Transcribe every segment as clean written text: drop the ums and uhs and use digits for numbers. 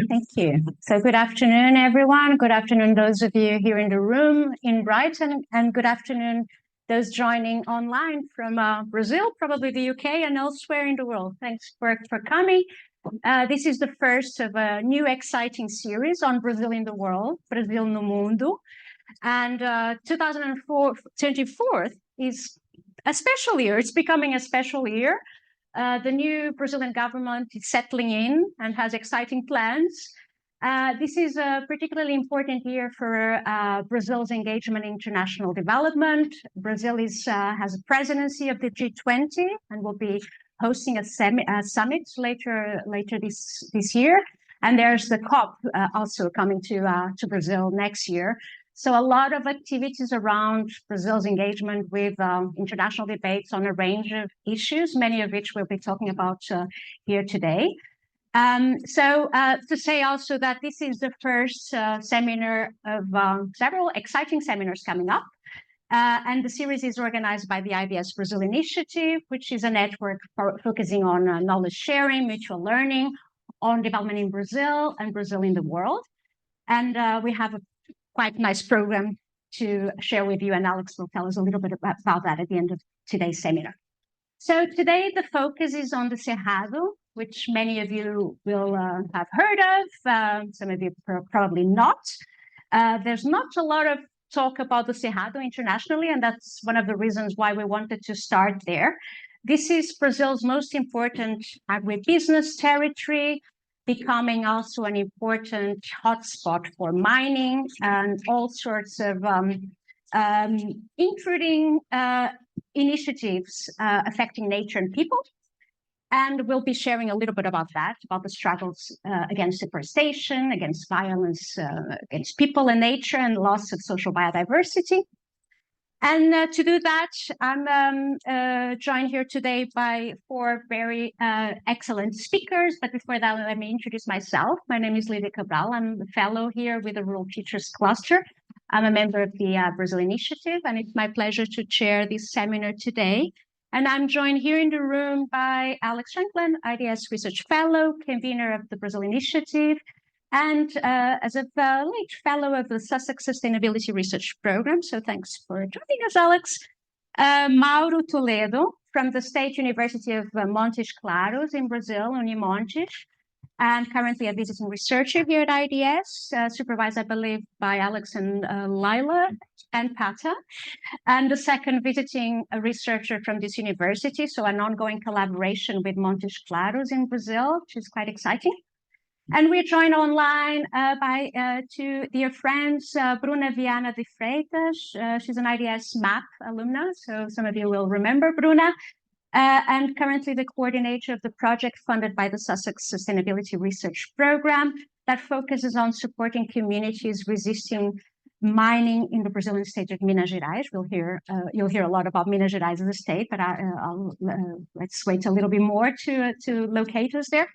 Thank you. So good afternoon, everyone. Good afternoon, those of you here in the room in Brighton, and good afternoon, those joining online from Brazil, probably the UK, and elsewhere in the world. Thanks for coming. This is the first of a new exciting series on Brazil in the world, Brasil no Mundo. And 2024 is a special year. It's becoming a special year. The new Brazilian government is settling in and has exciting plans. This is a particularly important year for Brazil's engagement in international development. Brazil has a presidency of the G20 and will be hosting a summit later this year. And there's the COP also coming to Brazil next year. So a lot of activities around Brazil's engagement with international debates on a range of issues, many of which we'll be talking about here today. To say also that this is the first seminar of several exciting seminars coming up. And the series is organized by the IBS Brazil Initiative, which is a network focusing on knowledge sharing, mutual learning, on development in Brazil and Brazil in the world. And we have a quite nice program to share with you, and Alex will tell us a little bit about that at the end of today's seminar. So today the focus is on the Cerrado, which many of you will have heard of, some of you probably not. There's not a lot of talk about the Cerrado internationally, and that's one of the reasons why we wanted to start there. This is Brazil's most important agribusiness territory, becoming also an important hotspot for mining and all sorts of intruding initiatives affecting nature and people. And we'll be sharing a little bit about that, about the struggles against deforestation, against violence against people and nature, and loss of social biodiversity. And to do that, I'm joined here today by four very excellent speakers. But before that, let me introduce myself. My name is Lydia Cabral. I'm a fellow here with the Rural Teachers Cluster. I'm a member of the Brazil Initiative, and it's my pleasure to chair this seminar today. And I'm joined here in the room by Alex Shankland, IDS Research Fellow, convener of the Brazil Initiative, and as a late fellow of the Sussex Sustainability Research Programme. So thanks for joining us, Alex. Mauro Toledo from the State University of Montes Claros in Brazil, UNIMONTES, and currently a visiting researcher here at IDS, supervised, I believe, by Alex and Lila and Pata. And the second visiting a researcher from this university, so an ongoing collaboration with Montes Claros in Brazil, which is quite exciting. And we're joined online by two dear friends, Bruna Viana de Freitas. She's an IDS MAP alumna, so some of you will remember Bruna, and currently the coordinator of the project funded by the Sussex Sustainability Research Programme that focuses on supporting communities resisting mining in the Brazilian state of Minas Gerais. You'll hear a lot about Minas Gerais as a state, but let's wait a little bit more to locate us there.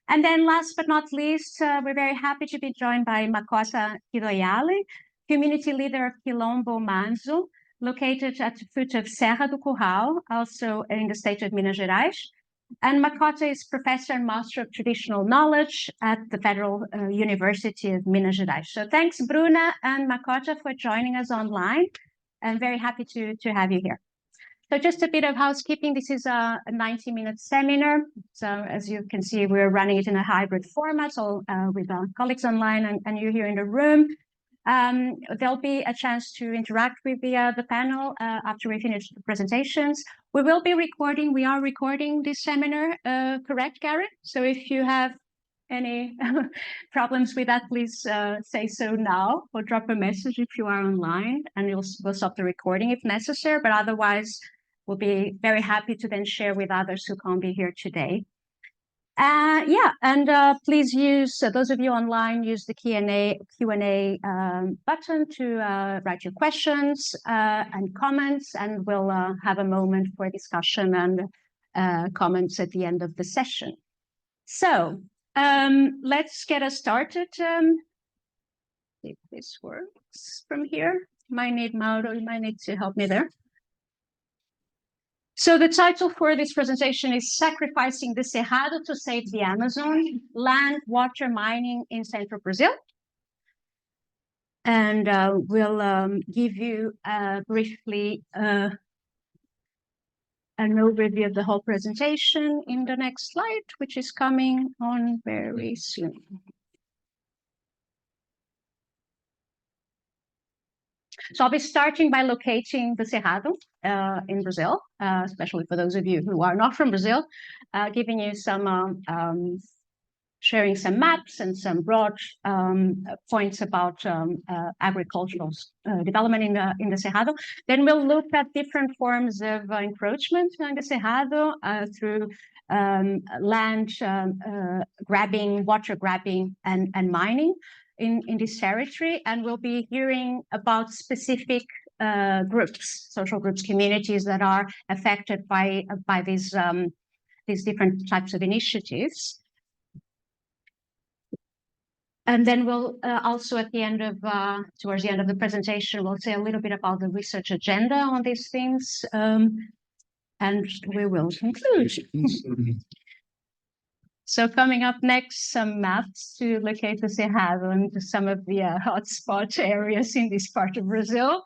And then last but not least, we're very happy to be joined by Makota Kidoiale, community leader of Kilombo, Manzo, located at the foot of Serra do Curral, also in the state of Minas Gerais. And Makota is professor and master of traditional knowledge at the Federal University of Minas Gerais. So thanks, Bruna and Makota, for joining us online. I'm very happy to have you here. So just a bit of housekeeping. This is a 90-minute seminar. So as you can see, we're running it in a hybrid format, so with our colleagues online and you here in the room. There'll be a chance to interact with the panel after we finish the presentations. We will be recording. We are recording this seminar, correct, Gary? So if you have any problems with that, please say so now, or drop a message if you are online, and we'll stop the recording if necessary. But otherwise, we'll be very happy to then share with others who can't be here today. Yeah, and please use, those of you online, use the Q&A button to write your questions and comments, and we'll have a moment for discussion and comments at the end of the session. So let's get us started. If this works from here. Might need Mauro, you might need to help me there. So the title for this presentation is Sacrificing the Cerrado to Save the Amazon, Land, Water, Mining in Central Brazil. And we'll give you briefly an overview of the whole presentation in the next slide, which is coming on very soon. So I'll be starting by locating the Cerrado in Brazil, especially for those of you who are not from Brazil, giving you some, sharing some maps and some broad points about agricultural development in the Cerrado. Then we'll look at different forms of encroachment in the Cerrado through land grabbing, water grabbing, and mining in this territory, and we'll be hearing about specific groups, social groups, communities that are affected by these different types of initiatives. And then we'll also at the end of, towards the end of the presentation, we'll say a little bit about the research agenda on these things, and we will conclude. So coming up next, some maps to locate the Cerrado and some of the hotspot areas in this part of Brazil.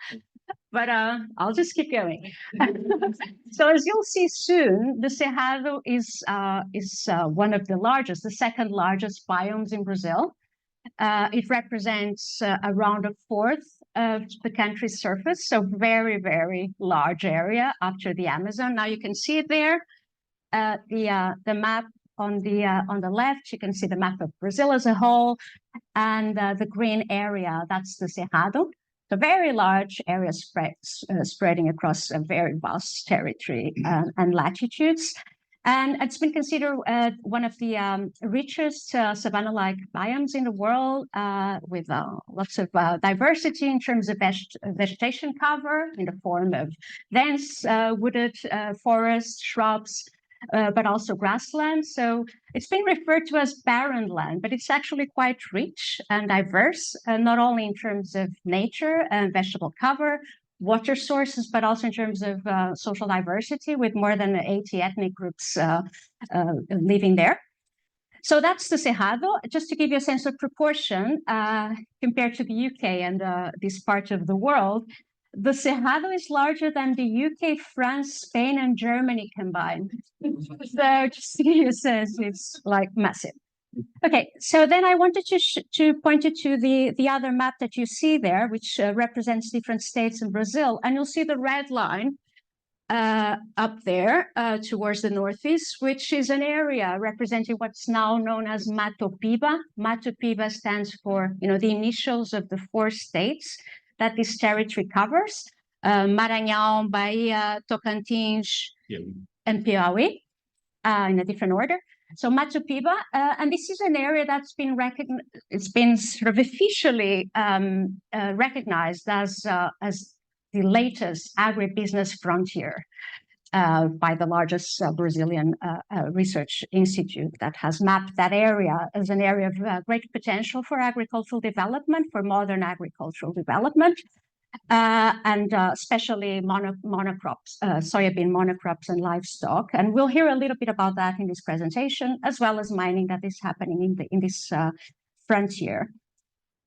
But I'll just keep going. So as you'll see soon, the Cerrado is one of the largest, the second largest biomes in Brazil. It represents around a fourth of the country's surface, so very, very large area after the Amazon. Now you can see it there, the map. On the left, you can see the map of Brazil as a whole, and the green area, that's the Cerrado. So very large area spreading across a very vast territory and latitudes. And it's been considered one of the richest savanna-like biomes in the world, with lots of diversity in terms of vegetation cover in the form of dense wooded forests, shrubs, but also grassland. So it's been referred to as barren land, but it's actually quite rich and diverse, not only in terms of nature and vegetable cover, water sources, but also in terms of social diversity, with more than 80 ethnic groups living there. So that's the Cerrado. Just to give you a sense of proportion, compared to the UK and this part of the world, the Cerrado is larger than the UK, France, Spain, and Germany combined. So just to give you a sense, it's like massive. Okay, so then I wanted to point you to the other map that you see there, which represents different states in Brazil. And you'll see the red line up there towards the northeast, which is an area representing what's now known as Mato Piba. Mato Piba stands for, the initials of the 4 states that this territory covers: Maranhão, Bahia, Tocantins, and Piauí, in a different order. So Mato Piba, and this is an area that's been recognized. It's been sort of officially recognized as the latest agribusiness frontier by the largest Brazilian research institute that has mapped that area as an area of great potential for agricultural development, for modern agricultural development, and especially monocrops, soybean monocrops and livestock. And we'll hear a little bit about that in this presentation, as well as mining that is happening in this frontier.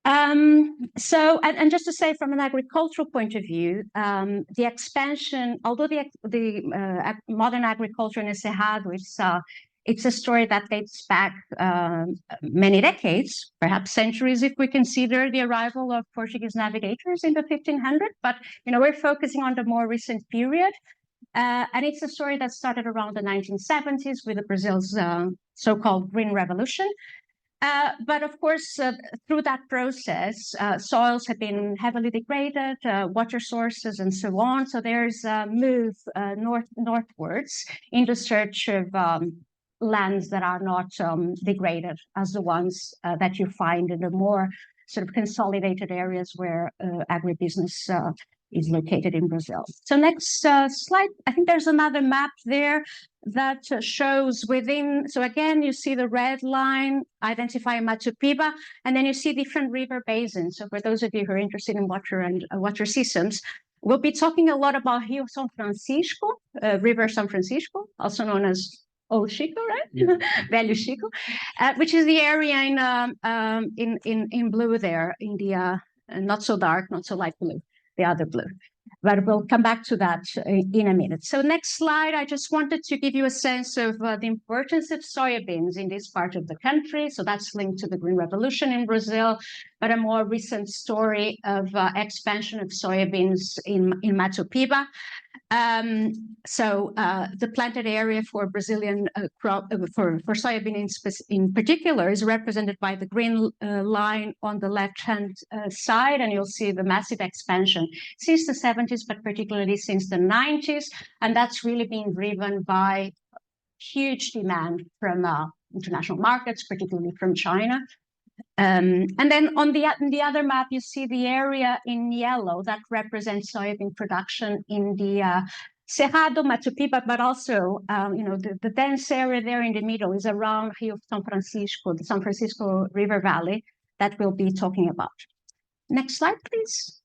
So, and just to say, from an agricultural point of view, the expansion, although the modern agriculture in the Cerrado, it's a story that dates back many decades, perhaps centuries, if we consider the arrival of Portuguese navigators in the 1500s. But we're focusing on the more recent period, and it's a story that started around the 1970s with Brazil's so-called Green Revolution. But of course, through that process, soils have been heavily degraded, water sources, and so on. So there's a move northwards in the search of lands that are not degraded as the ones that you find in the more sort of consolidated areas where agribusiness is located in Brazil. So next slide, I think there's another map there that shows within, so again, you see the red line identifying Machu Picchu, and then you see different river basins. So for those of you who are interested in water and water systems, we'll be talking a lot about Rio São Francisco, River São Francisco, also known as Old Chico, right? Yeah. Velho Chico, which is the area in blue there, in the not so dark, not so light blue, the other blue. But we'll come back to that in a minute. So next slide, I just wanted to give you a sense of the importance of soybeans in this part of the country. So that's linked to the Green Revolution in Brazil, but a more recent story of expansion of soybeans in Machu Picchu. The planted area for Brazilian crop for soybean in particular is represented by the green line on the left-hand side, and you'll see the massive expansion since the 70s, but particularly since the 90s, and that's really been driven by huge demand from international markets, particularly from China. And then on the other map, you see the area in yellow that represents soybean production in the Cerrado, Machu Picchu, but also, the dense area there in the middle is around Rio São Francisco, the São Francisco River Valley that we'll be talking about. Next slide, please.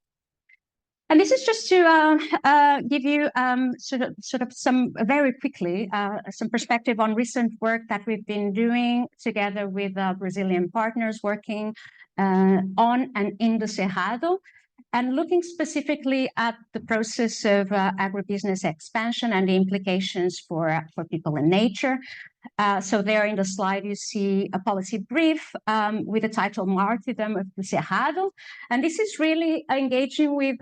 And this is just to give you sort of some very quickly some perspective on recent work that we've been doing together with Brazilian partners working on and in the Cerrado, and looking specifically at the process of agribusiness expansion and the implications for people and nature. So there in the slide, you see a policy brief with the title Martyrdom of the Cerrado. And this is really engaging with,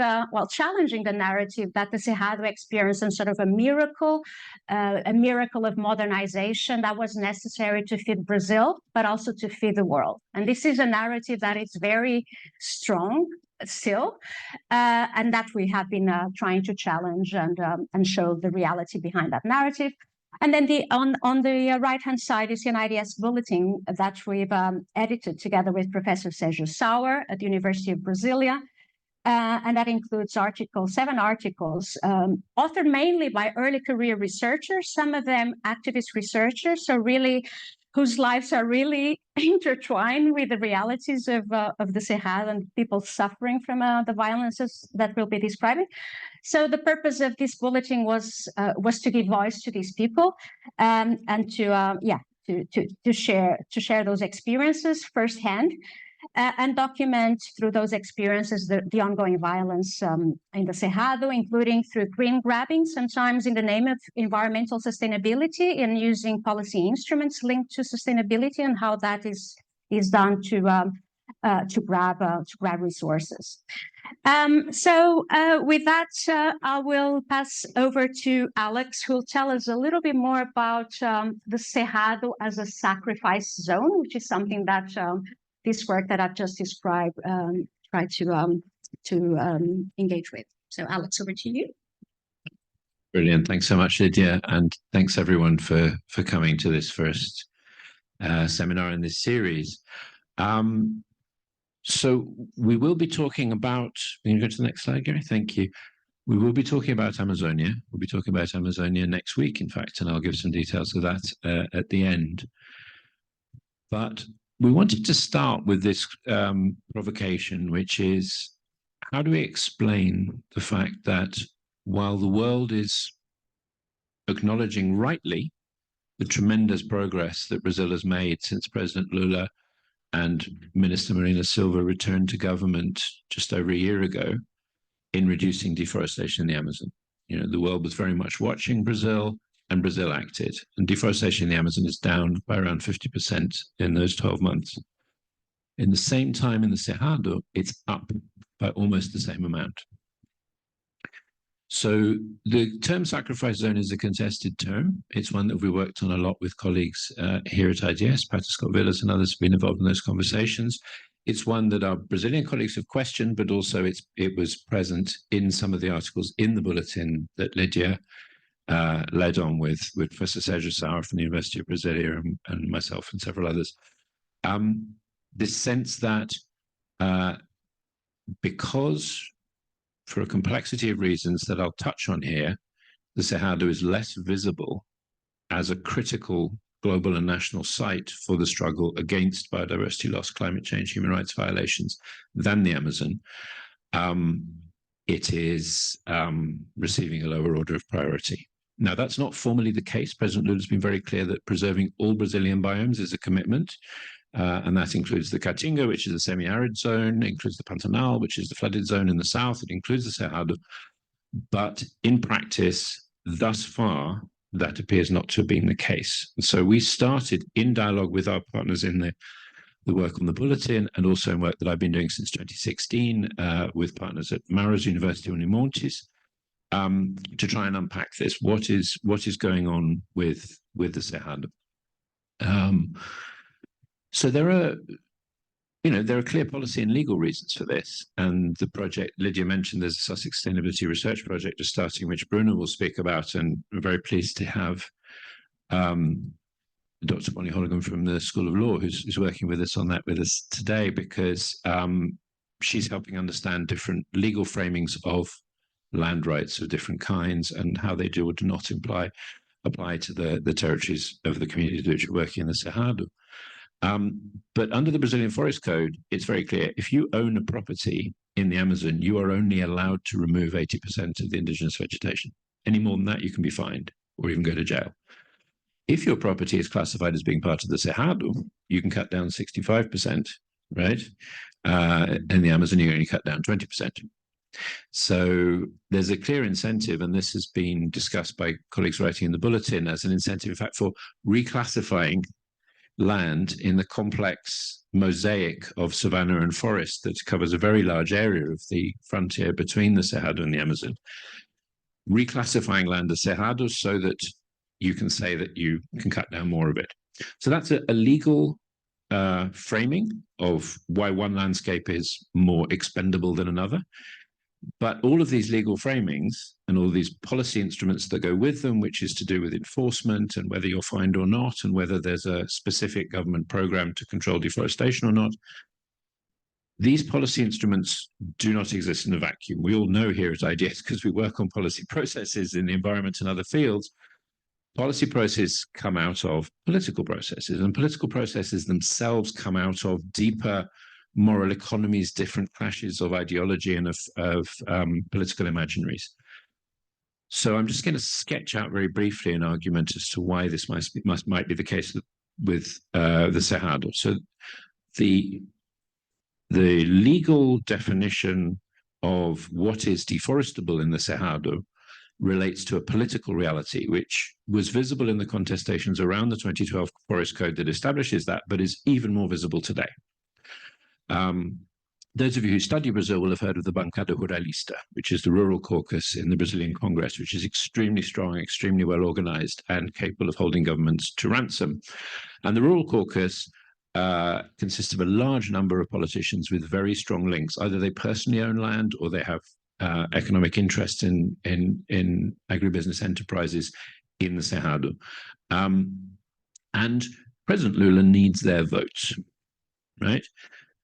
challenging the narrative that the Cerrado experienced and sort of a miracle of modernization that was necessary to feed Brazil, but also to feed the world. And this is a narrative that is very strong still, and that we have been trying to challenge and show the reality behind that narrative. And then on the right-hand side is an IDS bulletin that we've edited together with Professor Sérgio Sauer at the University of Brasilia. And that includes 7 articles, authored mainly by early career researchers, some of them activist researchers, so really whose lives are really intertwined with the realities of the Cerrado and people suffering from the violences that we'll be describing. So the purpose of this bulletin was to give voice to these people and to share those experiences firsthand. And document through those experiences the ongoing violence in the Cerrado, including through green grabbing, sometimes in the name of environmental sustainability, and using policy instruments linked to sustainability and how that is done to grab resources. With that, I will pass over to Alex, who will tell us a little bit more about the Cerrado as a sacrifice zone, which is something that this work that I've just described try to engage with. So Alex, over to you. Brilliant. Thanks so much, Lydia. And thanks everyone for coming to this first seminar in this series. So we will be talking about, can you go to the next slide, Gary? Thank you. We will be talking about Amazonia. We'll be talking about Amazonia next week, in fact, and I'll give some details of that at the end. But we wanted to start with this provocation, which is, how do we explain the fact that while the world is acknowledging rightly the tremendous progress that Brazil has made since President Lula and Minister Marina Silva returned to government just over a year ago in reducing deforestation in the Amazon? You know, the world was very much watching Brazil, and Brazil acted. And deforestation in the Amazon is down by around 50% in those 12 months. In the same time in the Cerrado, it's up by almost the same amount. So the term sacrifice zone is a contested term. It's one that we worked on a lot with colleagues here at IDS. Pat Scott Villas and others have been involved in those conversations. It's one that our Brazilian colleagues have questioned, but also it was present in some of the articles in the bulletin that Lydia led on with Professor Serra from the University of Brasilia and myself and several others. This sense that because for a complexity of reasons that I'll touch on here, the Cerrado is less visible as a critical global and national site for the struggle against biodiversity loss, climate change, human rights violations than the Amazon. It is receiving a lower order of priority. Now, that's not formally the case. President Lula has been very clear that preserving all Brazilian biomes is a commitment, and that includes the Caatinga, which is a semi-arid zone, it includes the Pantanal, which is the flooded zone in the south, it includes the Cerrado. But in practice, thus far, that appears not to have been the case. So we started in dialogue with our partners in the work on the bulletin, and also in work that I've been doing since 2016 with partners at Mauro's University, UNIMONTES, to try and unpack this. What is going on with the Cerrado? So there are clear policy and legal reasons for this. And the project Lydia mentioned, there's a Sussex Sustainability Research Project just starting, which Bruna will speak about, and we're very pleased to have Dr. Bonnie Holligan from the School of Law, who's working with us on that with us today, because she's helping understand different legal framings of land rights of different kinds and how they do or do not apply to the territories of the communities which are working in the Cerrado. But under the Brazilian Forest Code, it's very clear. If you own a property in the Amazon, you are only allowed to remove 80% of the indigenous vegetation. Any more than that, you can be fined or even go to jail. If your property is classified as being part of the Cerrado, you can cut down 65%, right? In the Amazon, you only cut down 20%. So there's a clear incentive, and this has been discussed by colleagues writing in the bulletin as an incentive, in fact, for reclassifying land in the complex mosaic of savanna and forest that covers a very large area of the frontier between the Cerrado and the Amazon. Reclassifying land as Cerrado so that you can say that you can cut down more of it. So that's a legal framing of why one landscape is more expendable than another. But all of these legal framings and all these policy instruments that go with them, which is to do with enforcement and whether you're fined or not, and whether there's a specific government program to control deforestation or not, these policy instruments do not exist in a vacuum. We all know here at IDS, because we work on policy processes in the environment and other fields, policy processes come out of political processes, and political processes themselves come out of deeper moral economies, different clashes of ideology and of political imaginaries. So I'm just going to sketch out very briefly an argument as to why this might be the case with the Cerrado. So the legal definition of what is deforestable in the Cerrado relates to a political reality, which was visible in the contestations around the 2012 Forest Code that establishes that, but is even more visible today. Those of you who study Brazil will have heard of the Bancada Ruralista, which is the rural caucus in the Brazilian Congress, which is extremely strong, extremely well organized, and capable of holding governments to ransom. And the rural caucus consists of a large number of politicians with very strong links. Either they personally own land or they have economic interest in agribusiness enterprises in the Cerrado. And President Lula needs their votes, right?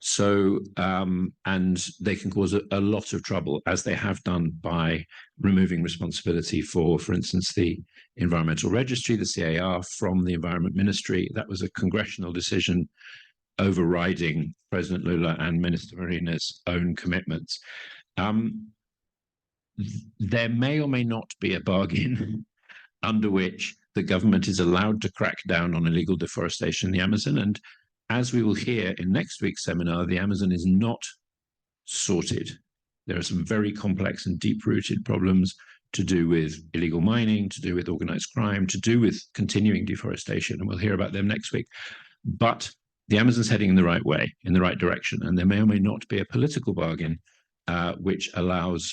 So, and they can cause a lot of trouble, as they have done by removing responsibility for instance, the Environmental Registry, the CAR, from the Environment Ministry. That was a congressional decision overriding President Lula and Minister Marina's own commitments. There may or may not be a bargain under which the government is allowed to crack down on illegal deforestation in the Amazon. And as we will hear in next week's seminar, the Amazon is not sorted. There are some very complex and deep-rooted problems to do with illegal mining, to do with organized crime, to do with continuing deforestation, and we'll hear about them next week. But the Amazon's heading in the right way, in the right direction, and there may or may not be a political bargain which allows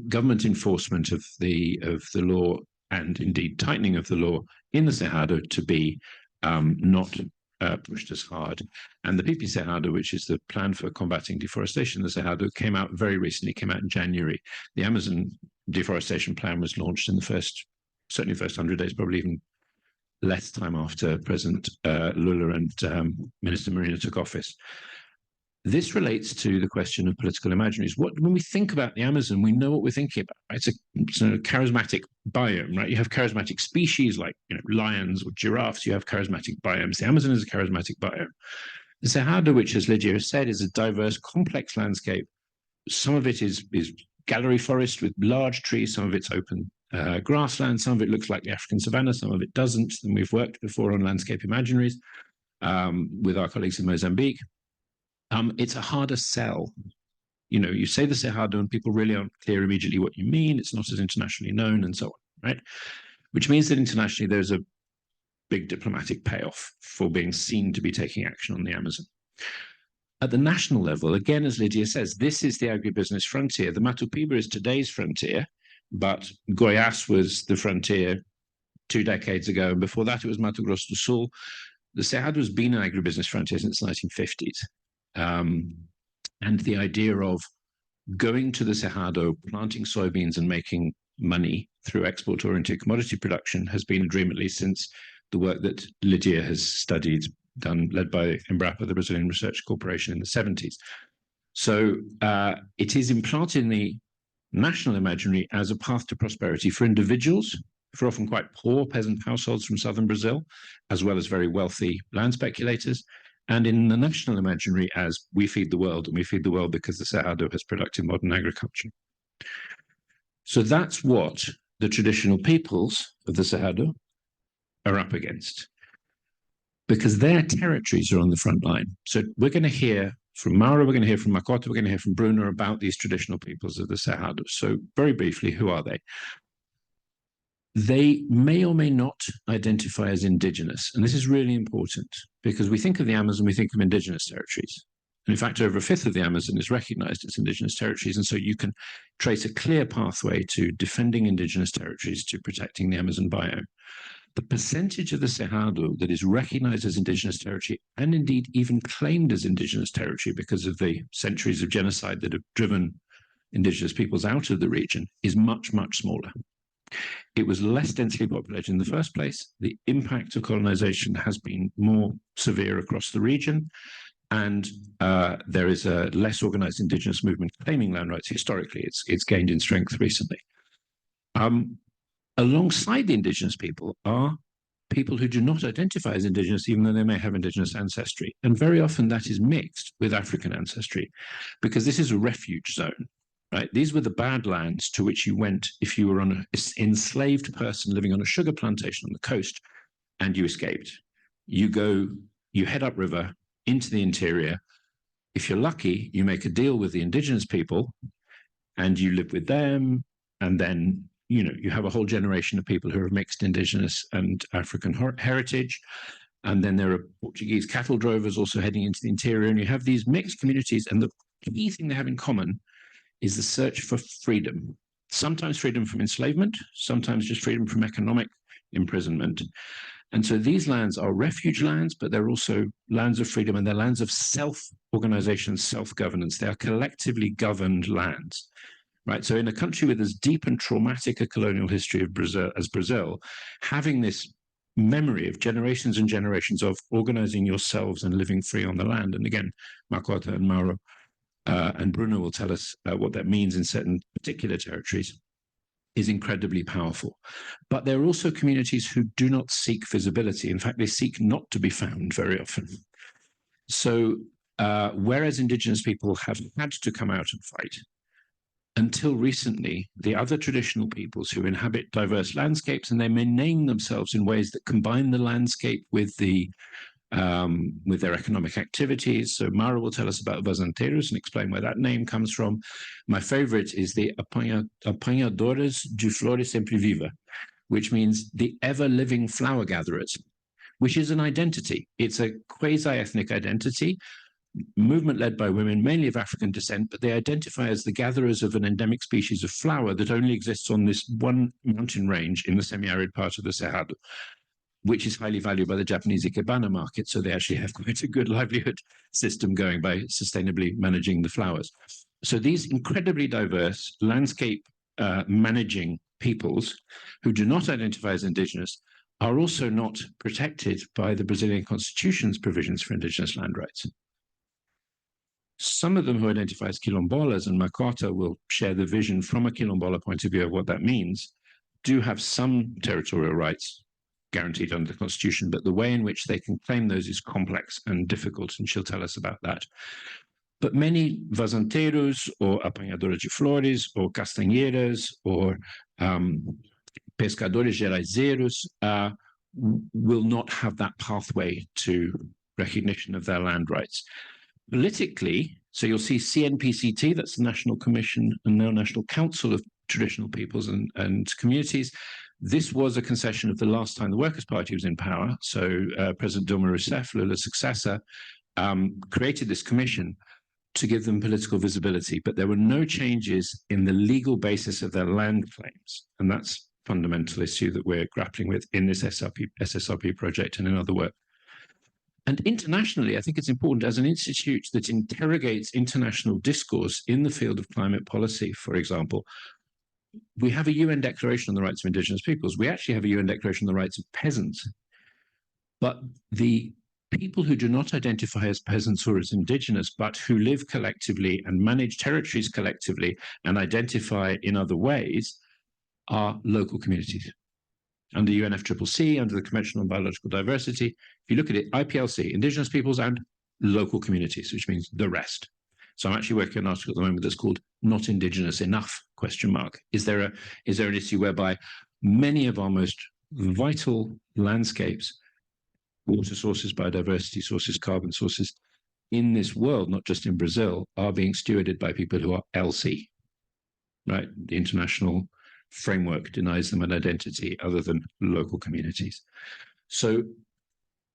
government enforcement of the law, and indeed tightening of the law in the Cerrado, to be not pushed as hard. And the PP Cerrado, which is the plan for combating deforestation in the Cerrado, came out very recently, came out in January. The Amazon deforestation plan was launched in certainly the first 100 days, probably even less time after President Lula and Minister Marina took office. This relates to the question of political imaginaries. When we think about the Amazon, we know what we're thinking about. Right? It's a charismatic biome, right? You have charismatic species like lions or giraffes. You have charismatic biomes. The Amazon is a charismatic biome. The Cerrado, which, as Lydia has said, is a diverse, complex landscape. Some of it is gallery forest with large trees. Some of it's open grassland. Some of it looks like the African savanna. Some of it doesn't. And we've worked before on landscape imaginaries with our colleagues in Mozambique. It's a harder sell. You say the Cerrado and people really aren't clear immediately what you mean. It's not as internationally known and so on, right? Which means that internationally there's a big diplomatic payoff for being seen to be taking action on the Amazon. At the national level, again, as Lydia says, this is the agribusiness frontier. The Mato Piba is today's frontier, but Goiás was the frontier 2 decades ago, and before that it was Mato Grosso do Sul. The Cerrado has been an agribusiness frontier since the 1950s. And the idea of going to the Cerrado, planting soybeans and making money through export-oriented commodity production has been a dream, at least since the work that Lydia has studied, led by Embrapa, the Brazilian Research Corporation, in the 70s. So it is implanted in the national imaginary as a path to prosperity for individuals, for often quite poor peasant households from southern Brazil, as well as very wealthy land speculators, and in the national imaginary as we feed the world, and we feed the world because the Cerrado has productive modern agriculture. So that's what the traditional peoples of the Cerrado are up against, because their territories are on the front line. So we're going to hear from Mauro, we're going to hear from Makota, we're going to hear from Bruna about these traditional peoples of the Cerrado. So very briefly, who are they? They may or may not identify as indigenous. And this is really important because we think of the Amazon, we think of indigenous territories. And in fact, over a fifth of the Amazon is recognized as indigenous territories. And so you can trace a clear pathway to defending indigenous territories, to protecting the Amazon biome. The percentage of the Cerrado that is recognized as indigenous territory, and indeed even claimed as indigenous territory because of the centuries of genocide that have driven indigenous peoples out of the region, is much, much smaller. It was less densely populated in the first place. The impact of colonization has been more severe across the region, and there is a less organized indigenous movement claiming land rights historically. It's gained in strength recently. Alongside the indigenous people are people who do not identify as indigenous, even though they may have indigenous ancestry. And very often that is mixed with African ancestry, because this is a refuge zone, right? These were the bad lands to which you went if you were an enslaved person living on a sugar plantation on the coast and you escaped. You head upriver into the interior. If you're lucky, you make a deal with the indigenous people and you live with them, and then you have a whole generation of people who have mixed indigenous and African heritage. And then there are Portuguese cattle drovers also heading into the interior. And you have these mixed communities. And the key thing they have in common is the search for freedom. Sometimes freedom from enslavement, sometimes just freedom from economic imprisonment. And so these lands are refuge lands, but they're also lands of freedom, and they're lands of self-organization, self-governance. They are collectively governed lands. Right, so in a country with as deep and traumatic a colonial history of Brazil, having this memory of generations and generations of organizing yourselves and living free on the land, and again, Makota and Mauro and Bruna will tell us what that means in certain particular territories, is incredibly powerful. But there are also communities who do not seek visibility. In fact, they seek not to be found very often. So whereas indigenous people have had to come out and fight, until recently, the other traditional peoples who inhabit diverse landscapes, and they may name themselves in ways that combine the landscape with their economic activities. So Mauro will tell us about Vazanteiros and explain where that name comes from. My favorite is the Apanhadores de Flores Sempre Viva, which means the ever-living flower gatherers, which is an identity. It's a quasi-ethnic identity, movement led by women, mainly of African descent, but they identify as the gatherers of an endemic species of flower that only exists on this one mountain range in the semi-arid part of the Cerrado, which is highly valued by the Japanese ikebana market. So they actually have quite a good livelihood system going by sustainably managing the flowers. So these incredibly diverse landscape managing peoples who do not identify as indigenous are also not protected by the Brazilian Constitution's provisions for indigenous land rights. Some of them who identify as quilombolas, and Makota will share the vision from a quilombola point of view of what that means, do have some territorial rights guaranteed under the Constitution, but the way in which they can claim those is complex and difficult, and she'll tell us about that. But many vazanteiros or apanhadores de flores or castanheiras or pescadores geraizeiros will not have that pathway to recognition of their land rights. Politically, so you'll see CNPCT, that's the National Commission and now National Council of Traditional Peoples and Communities. This was a concession of the last time the Workers' Party was in power. So President Dilma Rousseff, Lula's successor, created this commission to give them political visibility, but there were no changes in the legal basis of their land claims. And that's a fundamental issue that we're grappling with in this SSRP project and in other work. And internationally, I think it's important as an institute that interrogates international discourse in the field of climate policy, for example, we have a UN Declaration on the Rights of Indigenous Peoples. We actually have a UN Declaration on the Rights of Peasants. But the people who do not identify as peasants or as indigenous, but who live collectively and manage territories collectively and identify in other ways are local communities. Under UNFCCC, under the Convention on Biological Diversity, if you look at it, IPLC, indigenous peoples and local communities, which means the rest. So I'm actually working on an article at the moment that's called "Not Indigenous Enough?" ? Is there an issue whereby many of our most vital landscapes, water sources, biodiversity sources, carbon sources in this world, not just in Brazil, are being stewarded by people who are LC, right? The international framework denies them an identity other than local communities. So,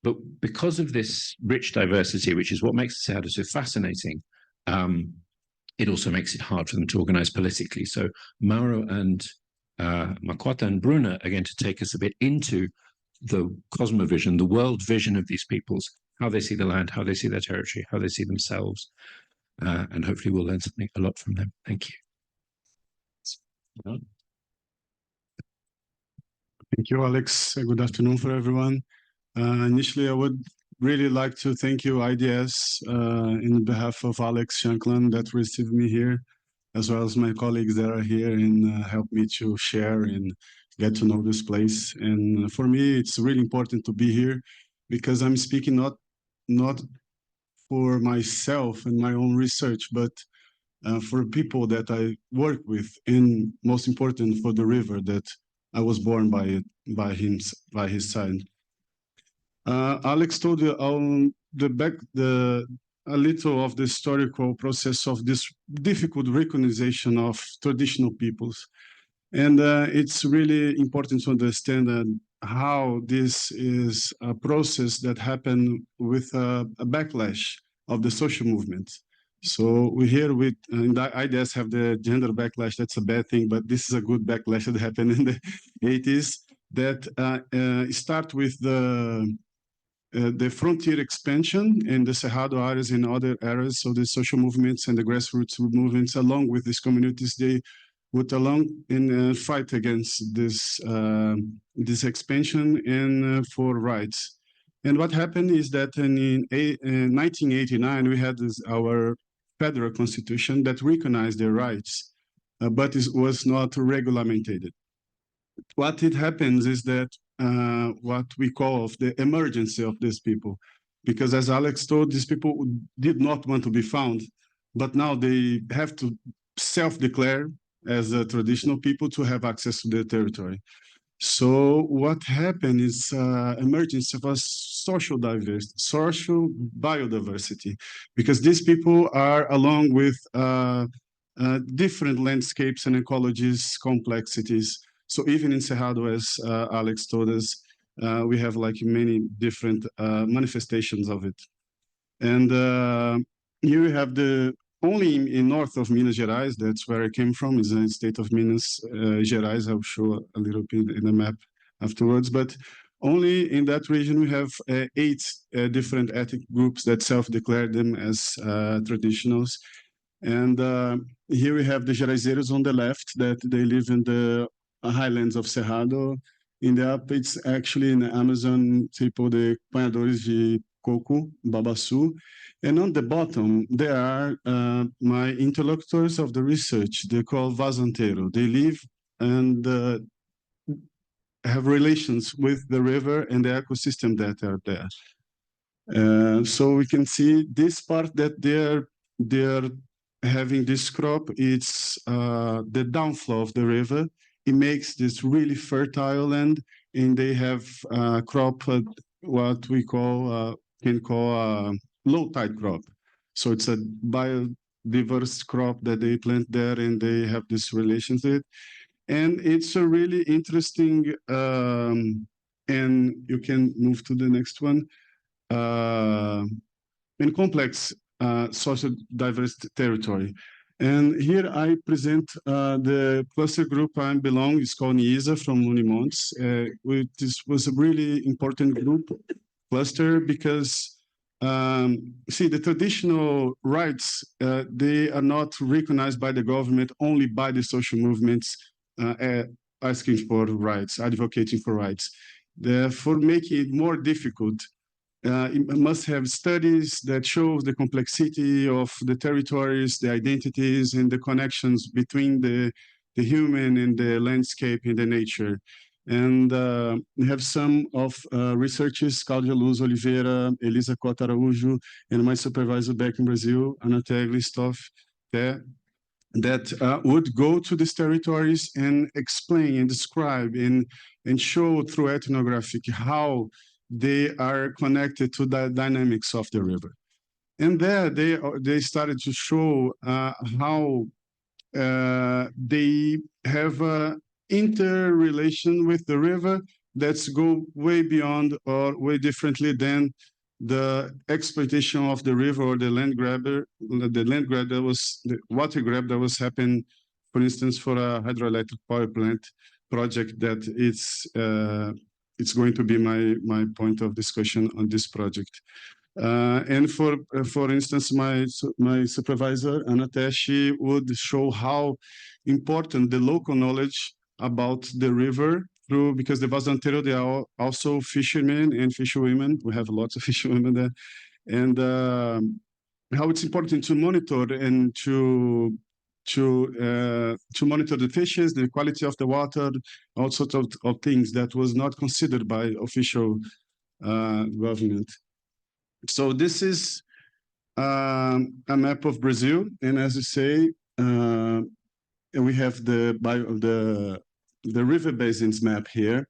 but because of this rich diversity, which is what makes the Cerrado so fascinating, it also makes it hard for them to organize politically. So Mauro and Makota and Bruna are going to take us a bit into the cosmovision, the world vision of these peoples, how they see the land, how they see their territory, how they see themselves. And hopefully we'll learn something a lot from them. Thank you. Thank you, Alex. Good afternoon for everyone. Initially, I would really like to thank you, IDS, in behalf of Alex Shankland that received me here, as well as my colleagues that are here and help me to share and get to know this place. And for me, it's really important to be here because I'm speaking not for myself and my own research, but for people that I work with, and most important for the river that I was born by his side. Alex told you on a little of the historical process of this difficult recognition of traditional peoples. And it's really important to understand how this is a process that happened with a backlash of the social movement. So we here with, and IDS have the gender backlash, that's a bad thing, but this is a good backlash that happened in the 80s that start with the frontier expansion in the Cerrado areas and other areas. So the social movements and the grassroots movements, along with these communities, they would along and fight against this expansion and for rights. And what happened is that in 1989, we had our federal constitution that recognized their rights, but it was not regulated. What it happens is that what we call of the emergency of these people, because as Alex told, these people did not want to be found, but now they have to self-declare as a traditional people to have access to their territory. So what happened is emergence of a social biodiversity, because these people are along with different landscapes and ecologies, complexities. So even in Cerrado, as Alex told us, we have like many different manifestations of it. And here we have only in north of Minas Gerais, that's where I came from, is the state of Minas Gerais. I'll show a little bit in the map afterwards, but only in that region we have 8 different ethnic groups that self-declare them as traditionals. And here we have the Geraizeiros on the left, that they live in the highlands of Cerrado. In the up, it's actually in the Amazon, tipo de apanhadores de coco, babaçu. And on the bottom, there are my interlocutors of the research. They're called vazanteiro. They live and have relations with the river and the ecosystem that are there. So we can see this part that they're having this crop. It's the downflow of the river. It makes this really fertile land, and they have crop what we can call a low tide crop. So it's a biodiverse crop that they plant there, and they have this relationship. And it's a really interesting, and you can move to the next one, and complex social diverse territory. And here I present the cluster group I belong. It's called NISA from UNIMONTES. This was a really important group cluster because, see, the traditional rights, they are not recognized by the government, only by the social movements asking for rights, advocating for rights. Therefore, making it more difficult. It must have studies that show the complexity of the territories, the identities, and the connections between the human and the landscape and the nature. And we have some of researchers, Cláudia Luz Oliveira, Elisa Cota Araújo, and my supervisor back in Brazil, Ana Tegli Stoff, there, that would go to these territories and explain and describe and show through ethnographic how they are connected to the dynamics of the river. And there they started to show how they have an interrelation with the river that's go way beyond or way differently than the exploitation of the river or the land grab that was the water grab that was happening, for instance, for a hydroelectric power plant project that it's going to be my point of discussion on this project. And for instance, my supervisor, Ana Teshi, would show how important the local knowledge about the river through, because the Vazanteiro, they are also fishermen and fisherwomen. We have lots of fisherwomen there. And how it's important to monitor and to monitor the fishes, the quality of the water, all sorts of things that was not considered by official government. So this is a map of Brazil, and as you say, we have the river basins map here,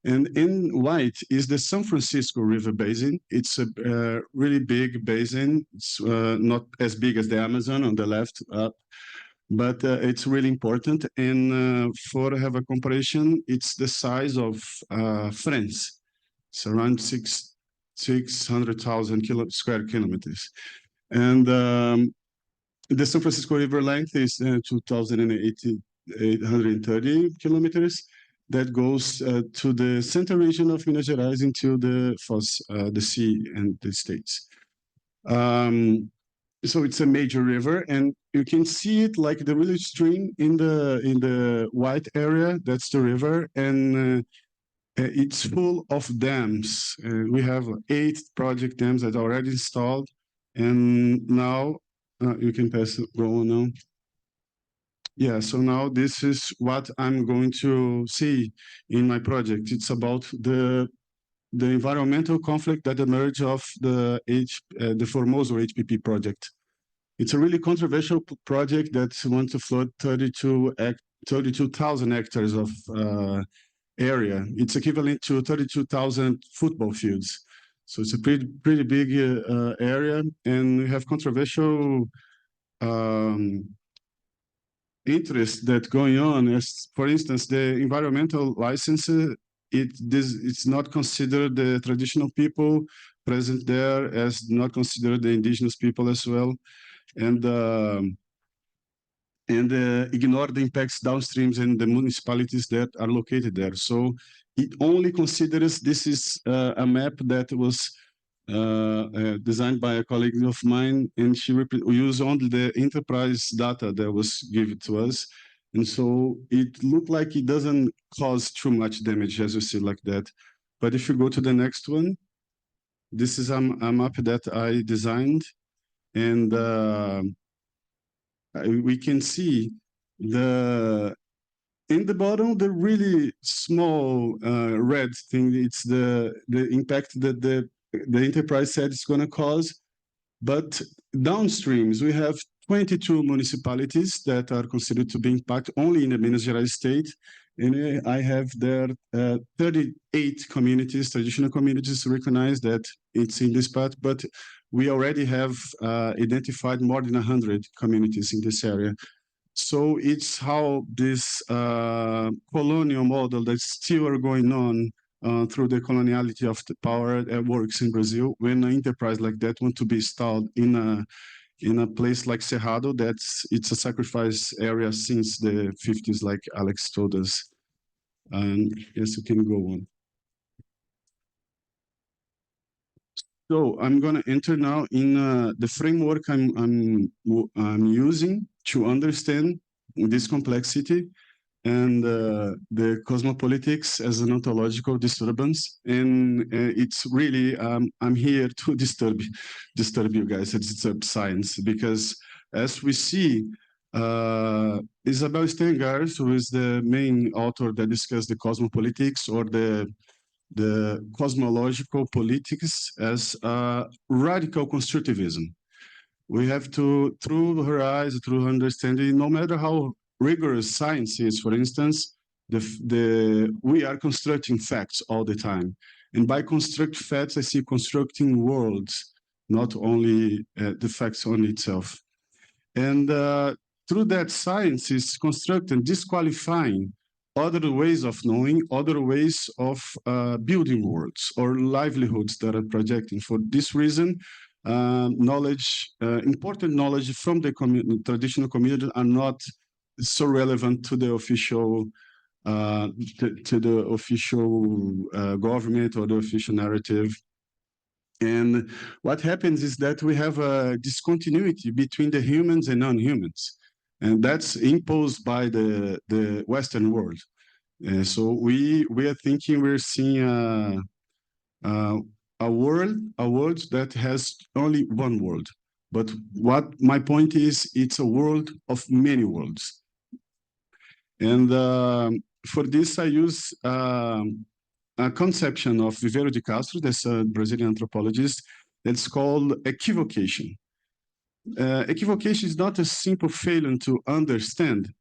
and in white is the San Francisco River Basin. It's a really big basin. It's not as big as the Amazon on the left up, but it's really important. And for have a comparison, it's the size of France. It's around 600,000 square kilometers. And the San Francisco River length is 2,830 kilometers. That goes to the center region of Minas Gerais into the sea and the states. So it's a major river, and you can see it like the village stream in the white area. That's the river, and it's full of dams. We have 8 project dams that are already installed, and now you can go on now. Yeah, so now this is what I'm going to see in my project. It's about the environmental conflict that emerged of the Formoso HPP project. It's a really controversial project that wants to flood 32,000 hectares of area. It's equivalent to 32,000 football fields. So it's a pretty big area, and we have controversial interest that going on. As for instance, the environmental license, it's not considered the traditional people present there, as not considered the indigenous people as well, and ignore the impacts downstreams in the municipalities that are located there. So it only considers, this is a map that was designed by a colleague of mine, and she used only the enterprise data that was given to us. And so it looked like it doesn't cause too much damage, as you see like that. But if you go to the next one, this is a map that I designed, and we can see in the bottom, the really small red thing, it's the impact that the enterprise said it's going to cause. But downstreams, we have 22 municipalities that are considered to be impacted only in the Minas Gerais state. And I have there 38 communities, traditional communities, recognize that it's in this part, but we already have identified more than 100 communities in this area. So it's how this colonial model that's still going on through the coloniality of the power works in Brazil. When an enterprise like that want to be installed in a place like Cerrado, it's a sacrifice area since the 50s, like Alex told us. And yes, you can go on. So I'm going to enter now in the framework I'm using to understand this complexity and the cosmopolitics as an ontological disturbance. And it's really, I'm here to disturb you guys, to disturb science, because as we see, Isabel Stengars, who is the main author that discussed the cosmopolitics or the cosmological politics as radical constructivism. We have to, through her eyes, through her understanding, no matter how rigorous science is, for instance, we are constructing facts all the time. And by construct facts, I see constructing worlds, not only the facts on itself. And through that, science is constructing, disqualifying other ways of knowing, other ways of building worlds or livelihoods that are projecting. For this reason, knowledge, important knowledge from the traditional community are not so relevant to the official government or the official narrative. And what happens is that we have a discontinuity between the humans and non-humans. And that's imposed by the Western world. So we are thinking we're seeing a world that has only one world. But what my point is, it's a world of many worlds. And for this, I use a conception of Viveiro de Castro, that's a Brazilian anthropologist, that's called equivocation. Equivocation is not a simple failure to understand,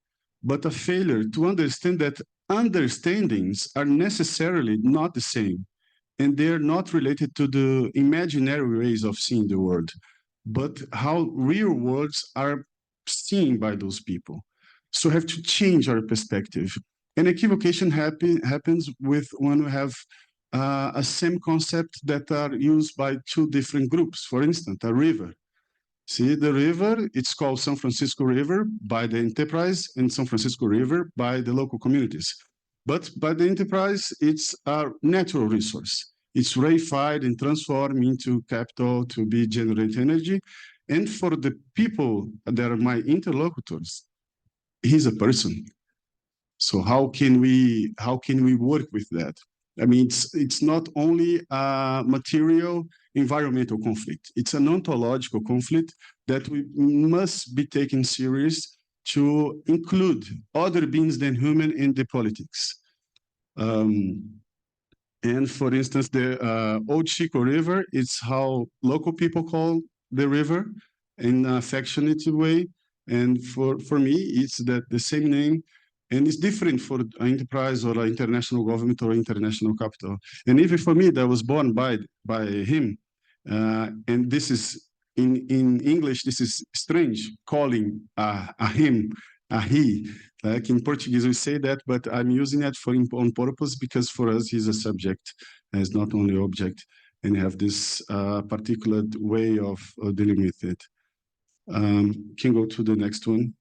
but a failure to understand that understandings are necessarily not the same, and they're not related to the imaginary ways of seeing the world, but how real worlds are seen by those people. So we have to change our perspective. And equivocation happens when we have a same concept that are used by two different groups. For instance, a river. See, the river, it's called San Francisco River by the enterprise and San Francisco River by the local communities. But by the enterprise, it's a natural resource. It's reified and transformed into capital to be generate energy. And for the people that are my interlocutors, he's a person. So how can we work with that? I mean, it's not only a material environmental conflict. It's an ontological conflict that we must be taken serious to include other beings than human in the politics. And for instance, the Old Chico River, it's how local people call the river in an affectionate way. And for me, it's the same name. And it's different for an enterprise or an international government or international capital. And even for me, that was born by him. And this is, in English, this is strange, calling a him, a he. Like in Portuguese, we say that, but I'm using it on purpose because for us, he's a subject, as not only object, and have this particular way of dealing with it. Can go to the next one.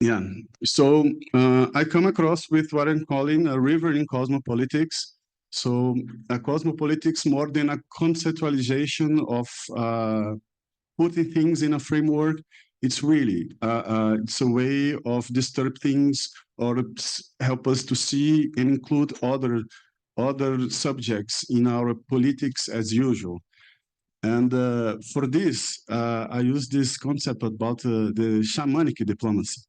Yeah, so I come across with what I'm calling a river in cosmopolitics. So cosmopolitics, more than a conceptualization of putting things in a framework, it's really it's a way of disturb things or help us to see and include other subjects in our politics as usual. And for this, I use this concept about the shamanic diplomacy.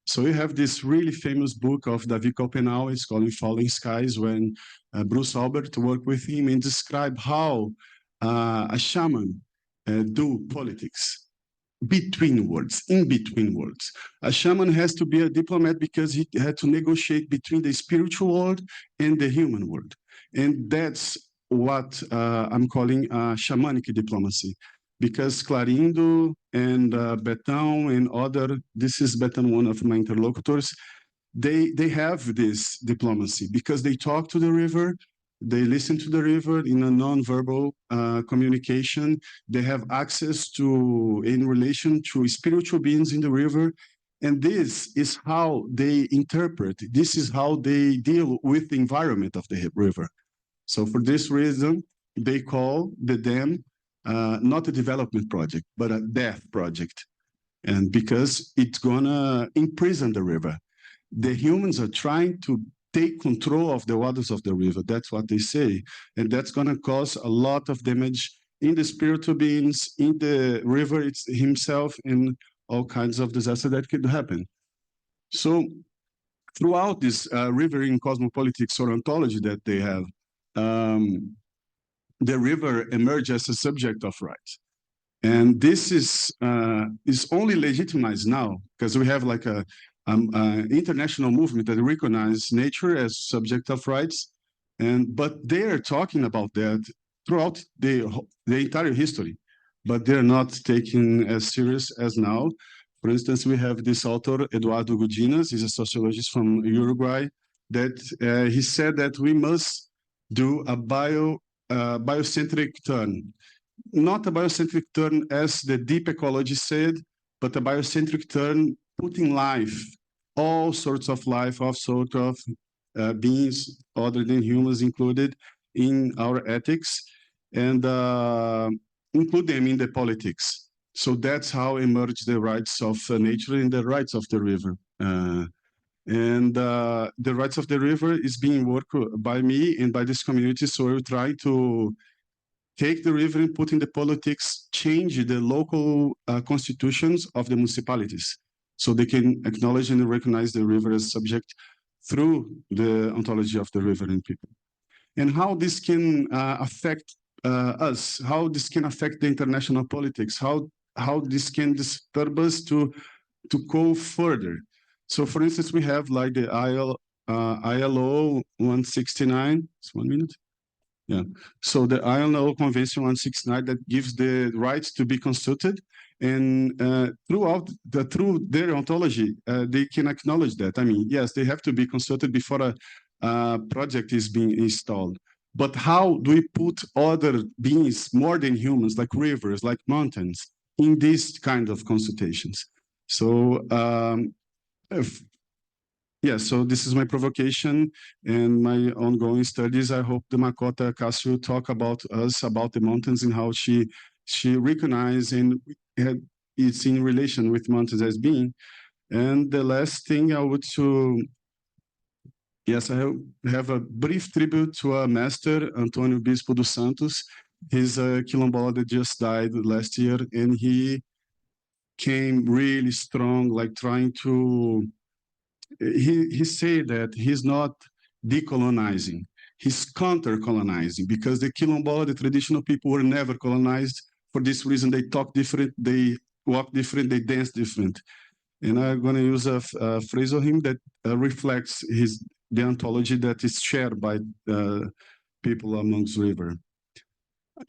So we have this really famous book of David Copenau, it's called Falling Skies, when Bruce Albert worked with him and described how a shaman do politics between words, in between words. A shaman has to be a diplomat because he had to negotiate between the spiritual world and the human world. And that's what I'm calling shamanic diplomacy. Because Clarindo and Betão and other, this is Betão, one of my interlocutors, they have this diplomacy because they talk to the river, they listen to the river in a non-verbal communication. They have access to, in relation to spiritual beings in the river. And this is how they interpret, this is how they deal with the environment of the river. So for this reason, they call the dam not a development project, but a death project. And because it's gonna imprison the river. The humans are trying to take control of the waters of the river. That's what they say. And that's going to cause a lot of damage in the spiritual beings, in the river himself, and all kinds of disaster that could happen. So throughout this riverine cosmopolitics or ontology that they have, the river emerged as a subject of rights. And this is only legitimized now because we have like a international movement that recognizes nature as subject of rights, but they are talking about that throughout the entire history, but they're not taken as serious as now. For instance, we have this author, Eduardo Gudinas, he's a sociologist from Uruguay, that he said that we must do a biocentric turn. Not a biocentric turn as the deep ecology said, but a biocentric turn putting life, all sorts of life, all sorts of beings other than humans included in our ethics and include them in the politics. So that's how emerged the rights of nature and the rights of the river. And the rights of the river is being worked by me and by this community. So we're trying to take the river and put in the politics, change the local constitutions of the municipalities so they can acknowledge and recognize the river as subject through the ontology of the river and people. And how this can affect us, how this can affect the international politics, how this can disturb us to go further. So for instance, we have like the ILO 169, it's 1 minute. Yeah. So the ILO Convention 169 that gives the rights to be consulted, and through their ontology, they can acknowledge that. I mean, yes, they have to be consulted before a project is being installed. But how do we put other beings more than humans, like rivers, like mountains, in these kind of consultations? So yeah, so this is my provocation and my ongoing studies. I hope the Makota Cássio talk about us, about the mountains and how she recognized and it's in relation with mountains as being. And the last thing I would yes, I have a brief tribute to a master, Antônio Bispo dos Santos. He's a Kilombo that just died last year, and he came really strong, like trying to he said that he's not decolonizing, he's counter-colonizing, because the Quilombo, the traditional people, were never colonized. For this reason, they talk different, they walk different, they dance different. And I'm going to use a phrase of him that reflects the ontology that is shared by people amongst river.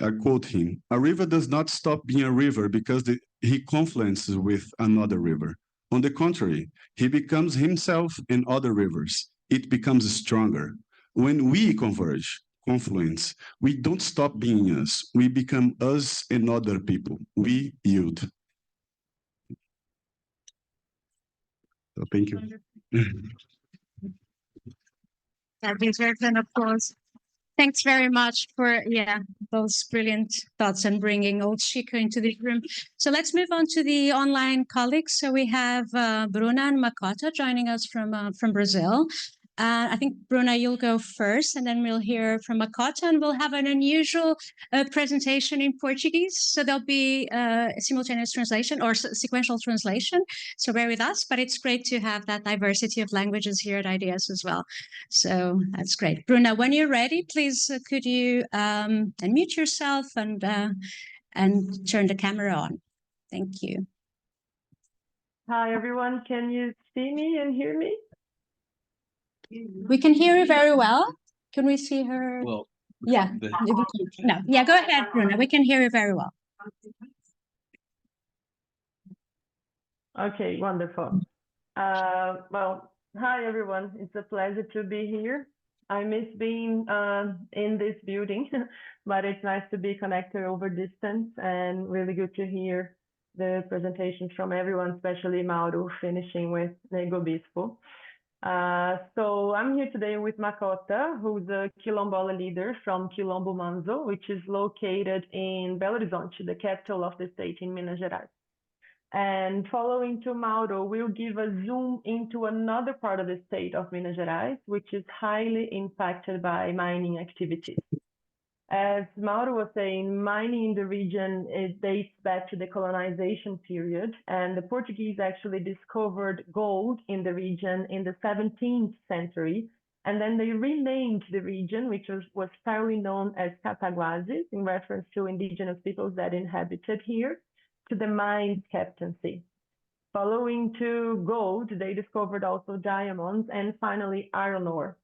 I quote him: "A river does not stop being a river because he confluences with another river. On the contrary, he becomes himself and other rivers. It becomes stronger. When we confluence, we don't stop being us. We become us and other people. We yield." So thank you. That deserves an applause. Thanks very much for those brilliant thoughts and bringing old Chico into the room. So let's move on to the online colleagues. So we have Bruna and Makota joining us from Brazil. I think, Bruna, you'll go first, and then we'll hear from Makota, and we'll have an unusual presentation in Portuguese. So there'll be a simultaneous translation or sequential translation. So bear with us, but it's great to have that diversity of languages here at IDS as well. So that's great. Bruna, when you're ready, please could you unmute yourself and turn the camera on. Thank you. Hi, everyone. Can you see me and hear me? We can hear you very well. Can we see her? Well, yeah. No. Yeah, go ahead, Bruna. We can hear you very well. Okay, wonderful. Well, hi, everyone. It's a pleasure to be here. I miss being in this building, but it's nice to be connected over distance and really good to hear the presentations from everyone, especially Mauro, finishing with Nego Bispo. So I'm here today with Makota, who's a Kilombo leader from Kilombo Manzo, which is located in Belo Horizonte, the capital of the state in Minas Gerais. And following to Mauro, we'll give a zoom into another part of the state of Minas Gerais, which is highly impacted by mining activities. As Mauro was saying, mining in the region, it dates back to the colonization period, and the Portuguese actually discovered gold in the region in the 17th century, and then they renamed the region, which was fairly known as Cataguases, in reference to indigenous peoples that inhabited here, to the mines captaincy. Following to gold, they discovered also diamonds and finally iron ore.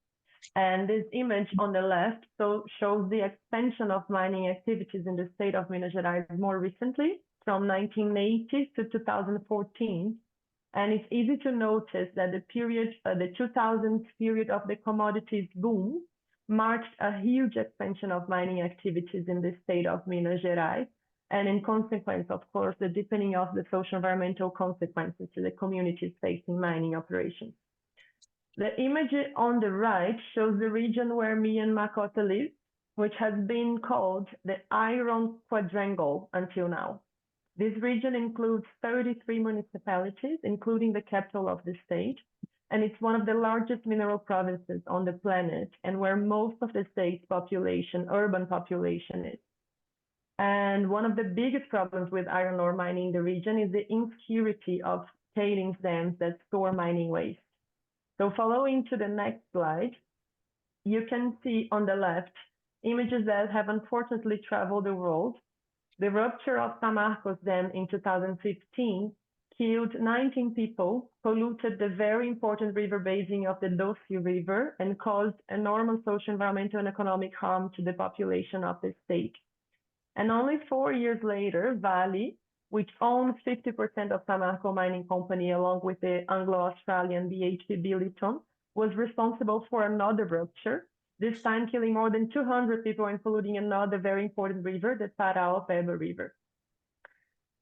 And this image on the left shows the expansion of mining activities in the state of Minas Gerais more recently, from 1980 to 2014. And it's easy to notice that the 2000s period of the commodities boom marked a huge expansion of mining activities in the state of Minas Gerais. And in consequence, of course, the deepening of the social environmental consequences to the communities facing mining operations. The image on the right shows the region where me and Makota live, which has been called the Iron Quadrangle until now. This region includes 33 municipalities, including the capital of the state, and it's one of the largest mineral provinces on the planet and where most of the state's urban population is. And one of the biggest problems with iron ore mining in the region is the insecurity of tailings dams that store mining waste. So following to the next slide, you can see on the left images that have unfortunately traveled the world. The rupture of São Marcos Dam in 2015 killed 19 people, polluted the very important river basin of the Doce River, and caused enormous social, environmental, and economic harm to the population of the state. And only 4 years later, Vale, which owns 50% of Samarco Mining Company, along with the Anglo-Australian BHP Billiton, was responsible for another rupture, this time killing more than 200 people and polluting another very important river, the Paraopeba River.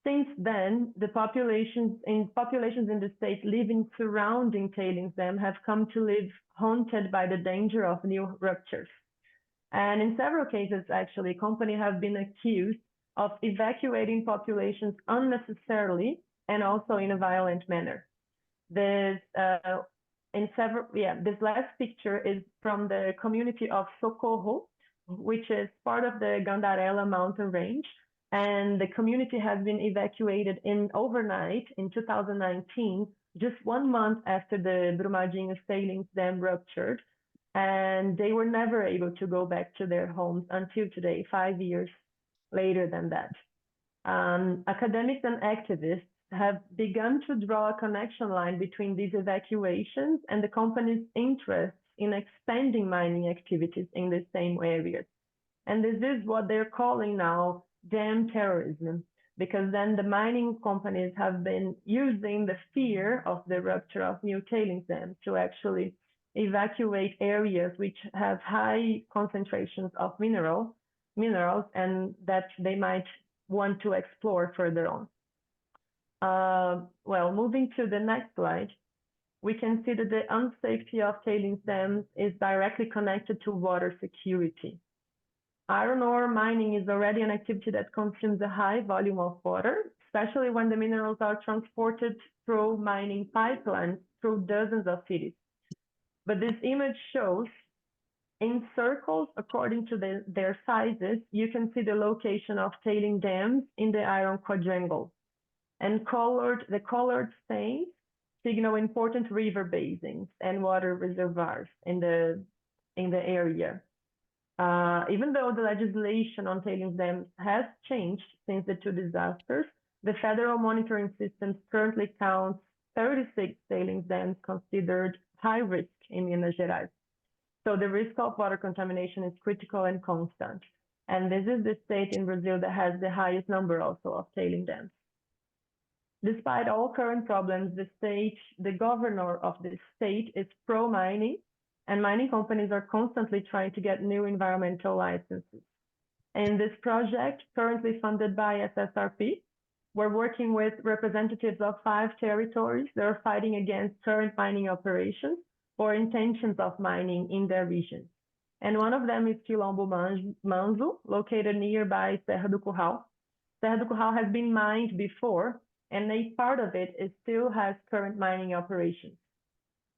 Since then, the populations in the state living surrounding tailings dam have come to live haunted by the danger of new ruptures. And in several cases, actually, companies have been accused of evacuating populations unnecessarily and also in a violent manner. This last picture is from the community of Socorro, which is part of the Gandarela mountain range. And the community has been evacuated overnight in 2019, just 1 month after the Brumadinho tailings dam ruptured. And they were never able to go back to their homes until today, 5 years later than that. Academics and activists have begun to draw a connection line between these evacuations and the company's interest in expanding mining activities in the same areas. And this is what they're calling now dam terrorism, because then the mining companies have been using the fear of the rupture of new tailings dams to actually evacuate areas which have high concentrations of minerals and that they might want to explore further on. Well, moving to the next slide, we can see that the unsafety of tailings dams is directly connected to water security. Iron ore mining is already an activity that consumes a high volume of water, especially when the minerals are transported through mining pipelines through dozens of cities. But this image shows in circles, according to their sizes, you can see the location of tailing dams in the iron quadrangle. And the colored stains signal important river basins and water reservoirs in the area. Even though the legislation on tailings dams has changed since the two disasters, the federal monitoring system currently counts 36 tailings dams considered high risk in Minas Gerais. So the risk of water contamination is critical and constant. And this is the state in Brazil that has the highest number also of tailing dams. Despite all current problems, the governor of the state is pro-mining, and mining companies are constantly trying to get new environmental licenses. In this project, currently funded by SSRP, we're working with representatives of 5 territories that are fighting against current mining operations or intentions of mining in their region. And one of them is Kilombo Manzo, located nearby Serra do Curral. Serra do Curral has been mined before, and a part of it still has current mining operations.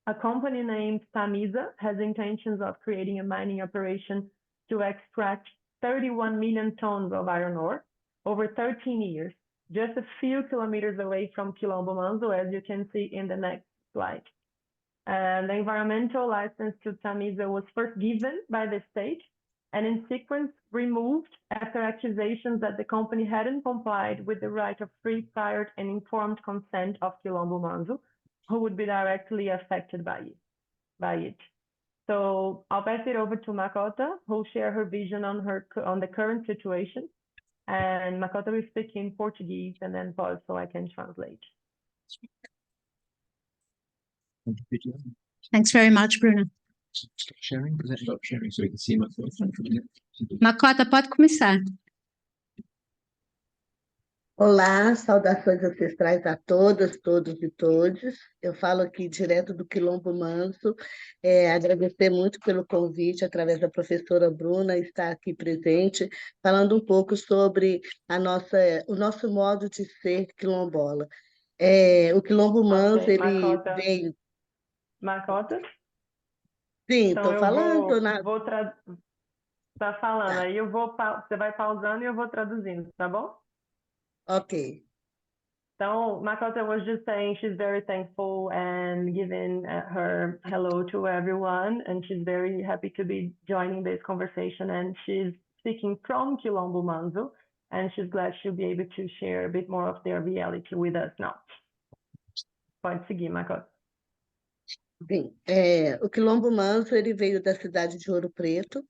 A company named Tamisa has intentions of creating a mining operation to extract 31 million tons of iron ore over 13 years, just a few kilometers away from Kilombo Manzo, as you can see in the next slide. And the environmental license to Tamisa was first given by the state and in sequence removed after accusations that the company hadn't complied with the right of free, prior, and informed consent of Kilombo Manzo, who would be directly affected by it. So I'll pass it over to Makota, who will share her vision on the current situation. And Makota will speak in Portuguese and then pause so I can translate. Thanks very much, Bruna. Stop sharing so we can see my phone. Makota, pode começar. Olá, saudações ancestrais a todas, todos e todes. Eu falo aqui direto do Quilombo Manso, agradecer muito pelo convite, através da professora Bruna, estar aqui presente, falando um pouco sobre o nosso modo de ser quilombola. O Quilombo Manso, Okay, ele veio... Makota? Sim, Então estou falando... Tá falando, aí você vai pausando e eu vou traduzindo, tá bom? Ok. So Makota was just saying she's very thankful and giving her hello to everyone, and she's very happy to be joining this conversation, and she's speaking from Kilombo Manzo, and she's glad she'll be able to share a bit more of their reality with us now. Pode seguir, Makota. Bem, o Quilombo Manso, ele veio da cidade de Ouro Preto,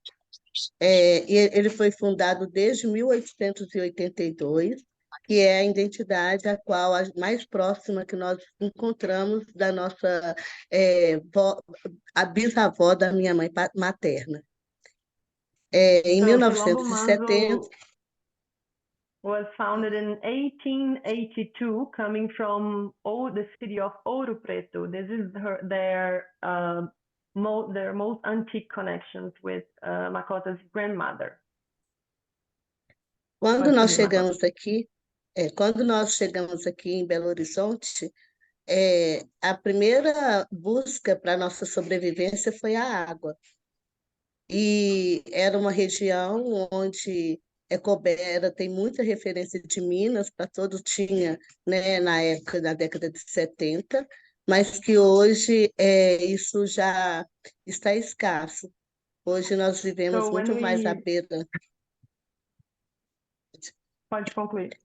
e ele foi fundado desde 1882, que é a identidade a mais próxima que nós encontramos da nossa a bisavó da minha mãe materna. Em 1970... was founded in 1882, coming from the city of Ouro Preto. This is their most antique connections with Makota's grandmother. Quando nós chegamos aqui em Belo Horizonte, a primeira busca para a nossa sobrevivência foi a água. E era uma região onde tem muita referência de minas, para todo tinha, né, na década de 70, mas que hoje isso já está escasso. Hoje nós vivemos muito mais à beira... Pode concluir.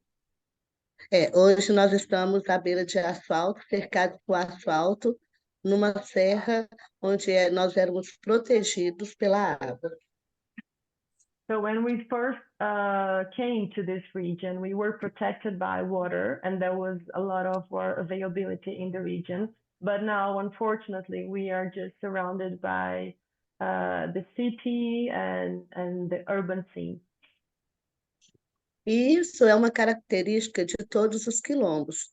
Hoje nós estamos à beira de asfalto, cercados por asfalto, numa serra onde nós éramos protegidos pela água. So when we first came to this region, we were protected by water, and there was a lot of water availability in the region. But now, unfortunately, we are just surrounded by the city and the urban scene. E isso é uma característica de todos os quilombos.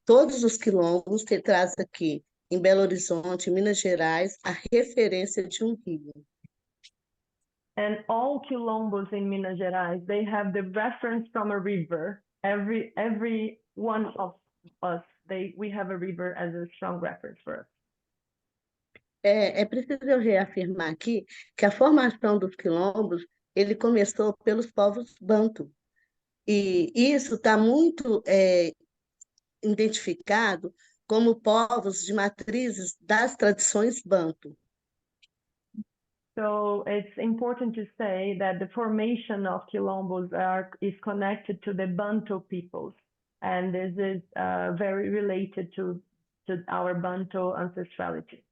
todos os quilombos traz aqui, em Belo Horizonte, Minas Gerais, a referência de um rio. And all quilombos in Minas Gerais, they have the reference from a river. Every one of us, we have a river as a strong reference for us. É preciso eu reafirmar aqui que a formação dos quilombos ele começou pelos povos banto. E isso está muito identificado como povos de matrizes das tradições banto. So it's important to say that the formation of quilombos is connected to the Bantu peoples, and this is very related to our Bantu ancestrality.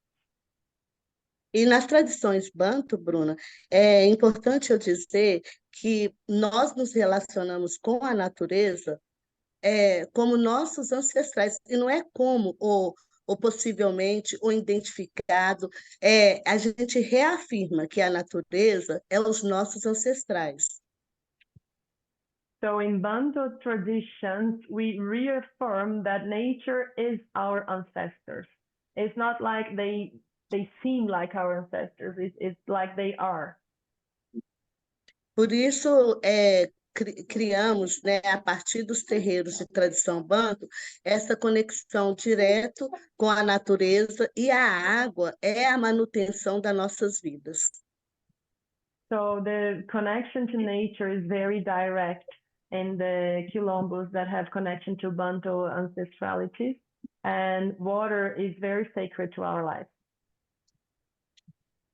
E nas tradições banto, Bruna, é importante eu dizer que nós nos relacionamos com a natureza como nossos ancestrais, e não é como ou possivelmente ou identificado, a gente reafirma que a natureza é os nossos ancestrais. So in Bantu traditions, we reaffirm that nature is our ancestors. It's not like they seem like our ancestors, it's like they are. Por isso, criamos, né, a partir dos terreiros de tradição banto, essa conexão direto com a natureza, e a água é a manutenção das nossas vidas. So the connection to nature is very direct in the quilombos that have connection to Bantu ancestrality, and water is very sacred to our life.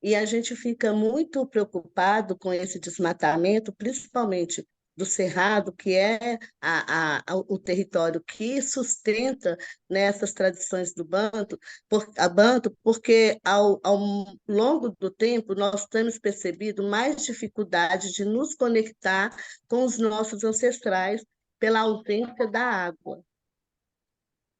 E a gente fica muito preocupado com esse desmatamento, principalmente do Cerrado, que é o território que sustenta, né, essas tradições do Banto, porque ao longo do tempo nós temos percebido mais dificuldade de nos conectar com os nossos ancestrais pela ausência da água.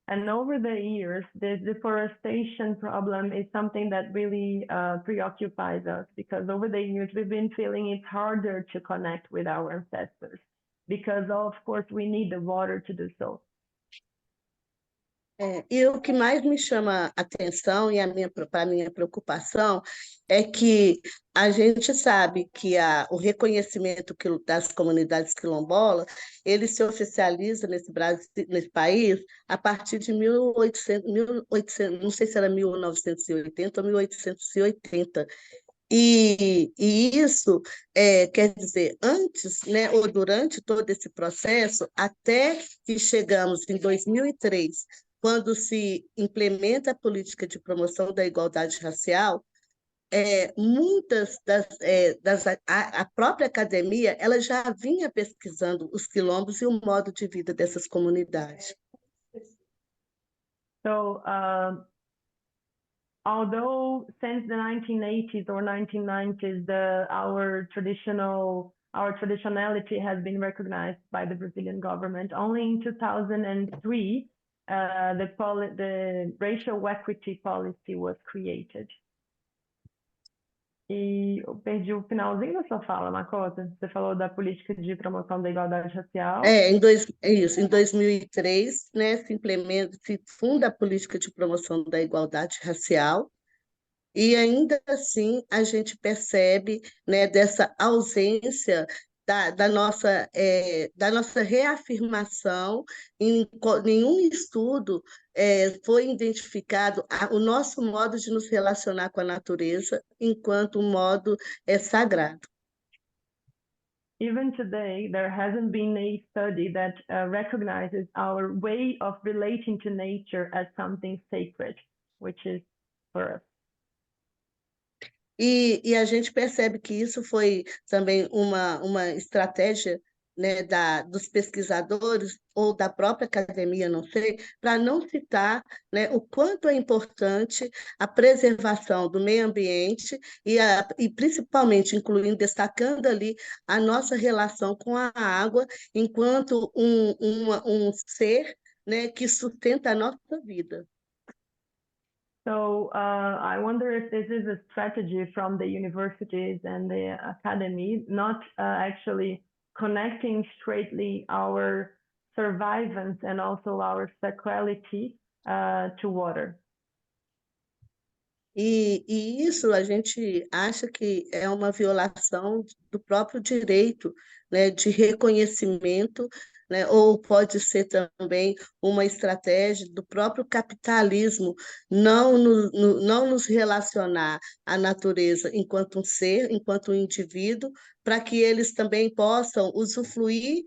And over the years, the deforestation problem is something that really preoccupies us, because over the years we've been feeling it's harder to connect with our ancestors, because of course we need the water to do so. E o que mais me chama a atenção e a minha preocupação é que a gente sabe que o reconhecimento das comunidades quilombolas, ele se oficializa nesse país a partir de 1800, não sei se era 1980 ou 1880. E isso quer dizer, antes, né, ou durante todo esse processo, até que chegamos em 2003, quando se implementa a política de promoção da igualdade racial, muitas a própria academia ela já vinha pesquisando os quilombos e o modo de vida dessas comunidades. So, although since the 1980s or 1990s, our traditionality has been recognized by the Brazilian government, only in 2003, the racial equity policy was created. E eu perdi o finalzinho da sua fala, Makota. Você falou da política de promoção da igualdade racial. Em 2003, né, se funda a política de promoção da igualdade racial, e ainda assim a gente percebe, né, dessa ausência da nossa reafirmação. Em nenhum estudo foi identificado o nosso modo de nos relacionar com a natureza enquanto um modo sagrado. Even today, there hasn't been a study that recognizes our way of relating to nature as something sacred, which is for us. E a gente percebe que isso foi também uma estratégia, né, dos pesquisadores ou da própria academia, não sei, para não citar, né, o quanto é importante a preservação do meio ambiente e principalmente destacando ali a nossa relação com a água enquanto um ser, né, que sustenta a nossa vida. So I wonder if this is a strategy from the universities and the academy, not actually connecting straightly our survivance and also our sacrality to water. E isso a gente acha que é uma violação do próprio direito, né, de reconhecimento, né, ou pode ser também uma estratégia do próprio capitalismo não nos relacionar à natureza enquanto um ser, enquanto um indivíduo, para que eles também possam usufruir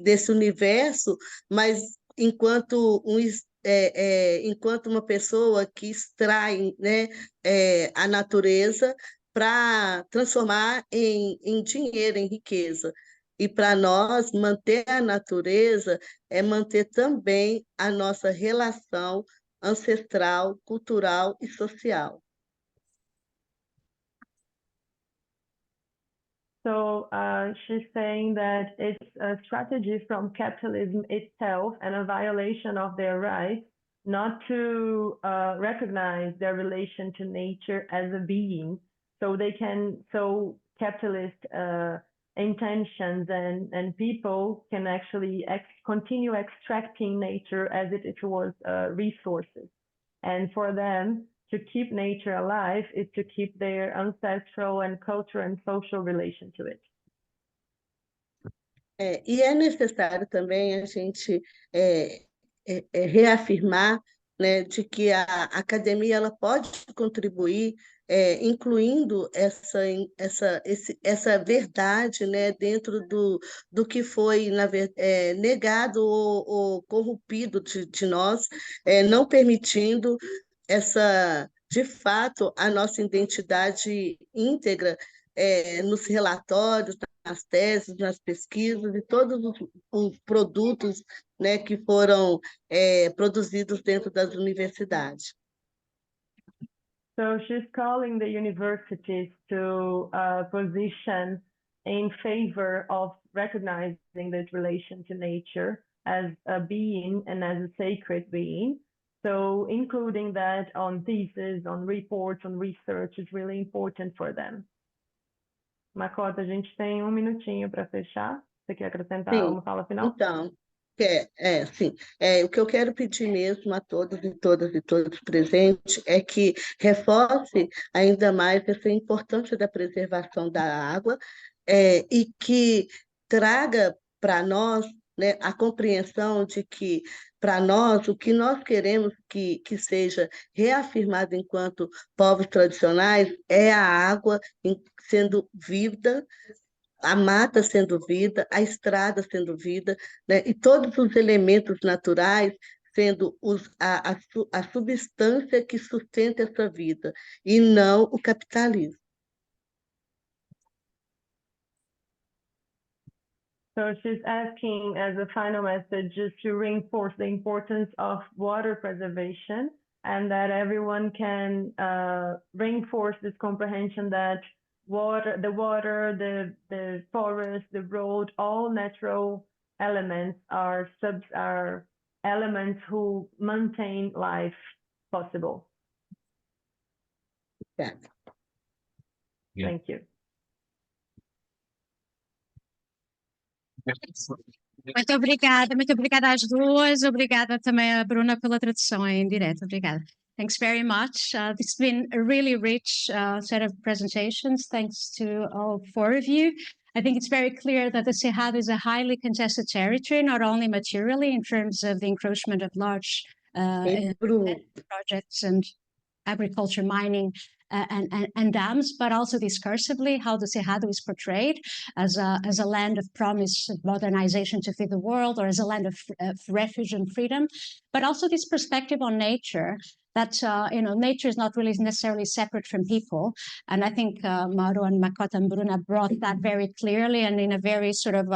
desse universo, mas enquanto enquanto uma pessoa que extrai, né, a natureza para transformar em dinheiro, em riqueza. E para nós, manter a natureza é manter também a nossa relação ancestral, cultural e social. So she's saying that it's a strategy from capitalism itself and a violation of their rights not to recognize their relation to nature as a being. So capitalist intentions and people can actually continue extracting nature as if it was resources. And for them, to keep nature alive is to keep their ancestral and cultural and social relation to it. E é necessário também a gente reafirmar, né, de que a academia ela pode contribuir, incluindo essa verdade, né, dentro do que foi negado ou corrompido de nós, não permitindo de fato, a nossa identidade íntegra nos relatórios, nas teses, nas pesquisas e todos os produtos, né, que foram produzidos dentro das universidades. So she's calling the universities to position in favor of recognizing this relation to nature as a being and as a sacred being. So including that on thesis, on reports, on research is really important for them. Makota, a gente tem um minutinho para fechar. Você quer acrescentar uma fala final? Então, sim. O que eu quero pedir mesmo a todos e todos presentes é que reforce ainda mais essa importância da preservação da água e que traga para nós, né, a compreensão de que, para nós, o que nós queremos que seja reafirmado enquanto povos tradicionais é a água sendo vida, a mata sendo vida, a estrada sendo vida, né? E todos os elementos naturais sendo a substância que sustenta essa vida, e não o capitalismo. So she's asking as a final message just to reinforce the importance of water preservation and that everyone can reinforce this comprehension that the water, the forest, the road, all natural elements are elements who maintain life possible. Yeah. Thank you. Muito obrigada às duas. Obrigada também a Bruna pela tradução em direto. Obrigada. Thanks very much. This has been a really rich set of presentations. Thanks to all four of you. I think it's very clear that the Cerrado is a highly contested territory, not only materially in terms of the encroachment of large projects and agriculture, mining, and dams, but also discursively how the Cerrado is portrayed as a land of promise, of modernization to feed the world, or as a land of refuge and freedom, but also this perspective on nature that nature is not really necessarily separate from people. And I think Mauro and Makota and Bruna brought that very clearly and in a very sort of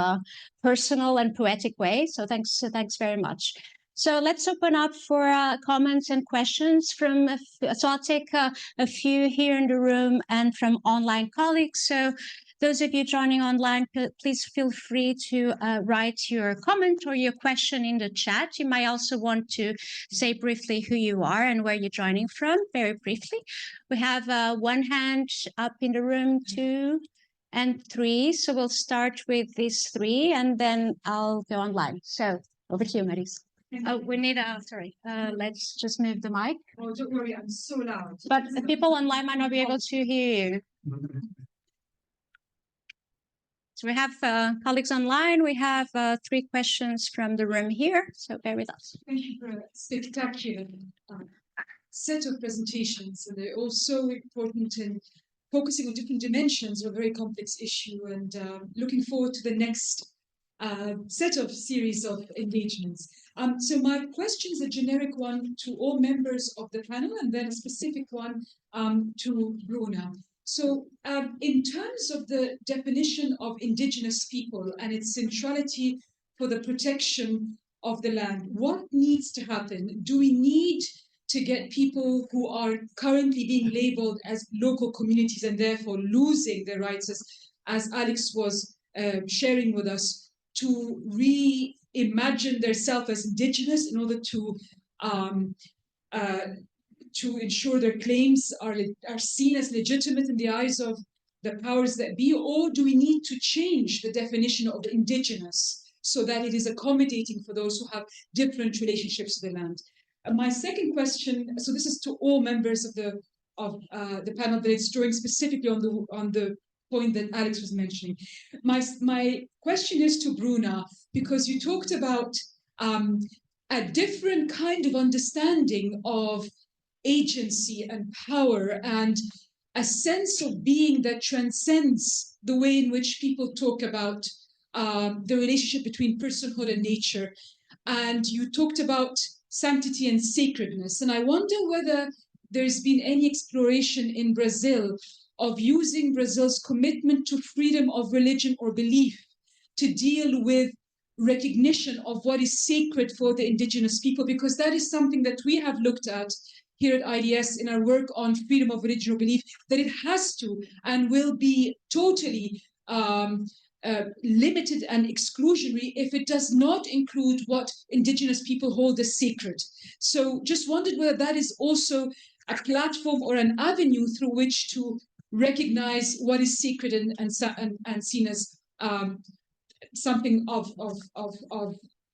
personal and poetic way. So thanks very much. So let's open up for comments and questions so I'll take a few here in the room and from online colleagues. So those of you joining online, please feel free to write your comment or your question in the chat. You might also want to say briefly who you are and where you're joining from, very briefly. We have one hand up in the room, two, and 3. So we'll start with these 3, and then I'll go online. So over to you, Maris. Oh, we need sorry. Let's just move the mic. Oh, don't worry, I'm so loud. But the people online might not be able to hear you. So we have colleagues online. We have 3 questions from the room here. So bear with us. Thank you for a spectacular set of presentations. And they're all so important in focusing on different dimensions of a very complex issue, and looking forward to the next set of series of engagements. So my question is a generic one to all members of the panel, and then a specific one to Bruna. So in terms of the definition of indigenous people and its centrality for the protection of the land, what needs to happen? Do we need to get people who are currently being labeled as local communities and therefore losing their rights, as Alex was sharing with us, to reimagine themselves as indigenous in order to ensure their claims are seen as legitimate in the eyes of the powers that be? Or do we need to change the definition of indigenous so that it is accommodating for those who have different relationships to the land? My second question, so this is to all members of the panel, but it's drawing specifically on the point that Alex was mentioning. My question is to Bruna, because you talked about a different kind of understanding of agency and power, and a sense of being that transcends the way in which people talk about the relationship between personhood and nature. And you talked about sanctity and sacredness. And I wonder whether there's been any exploration in Brazil of using Brazil's commitment to freedom of religion or belief to deal with recognition of what is sacred for the indigenous people, because that is something that we have looked at here at IDS in our work on freedom of religion or belief, that it has to and will be totally limited and exclusionary if it does not include what indigenous people hold as sacred. So just wondered whether that is also a platform or an avenue through which to recognize what is sacred and seen as something of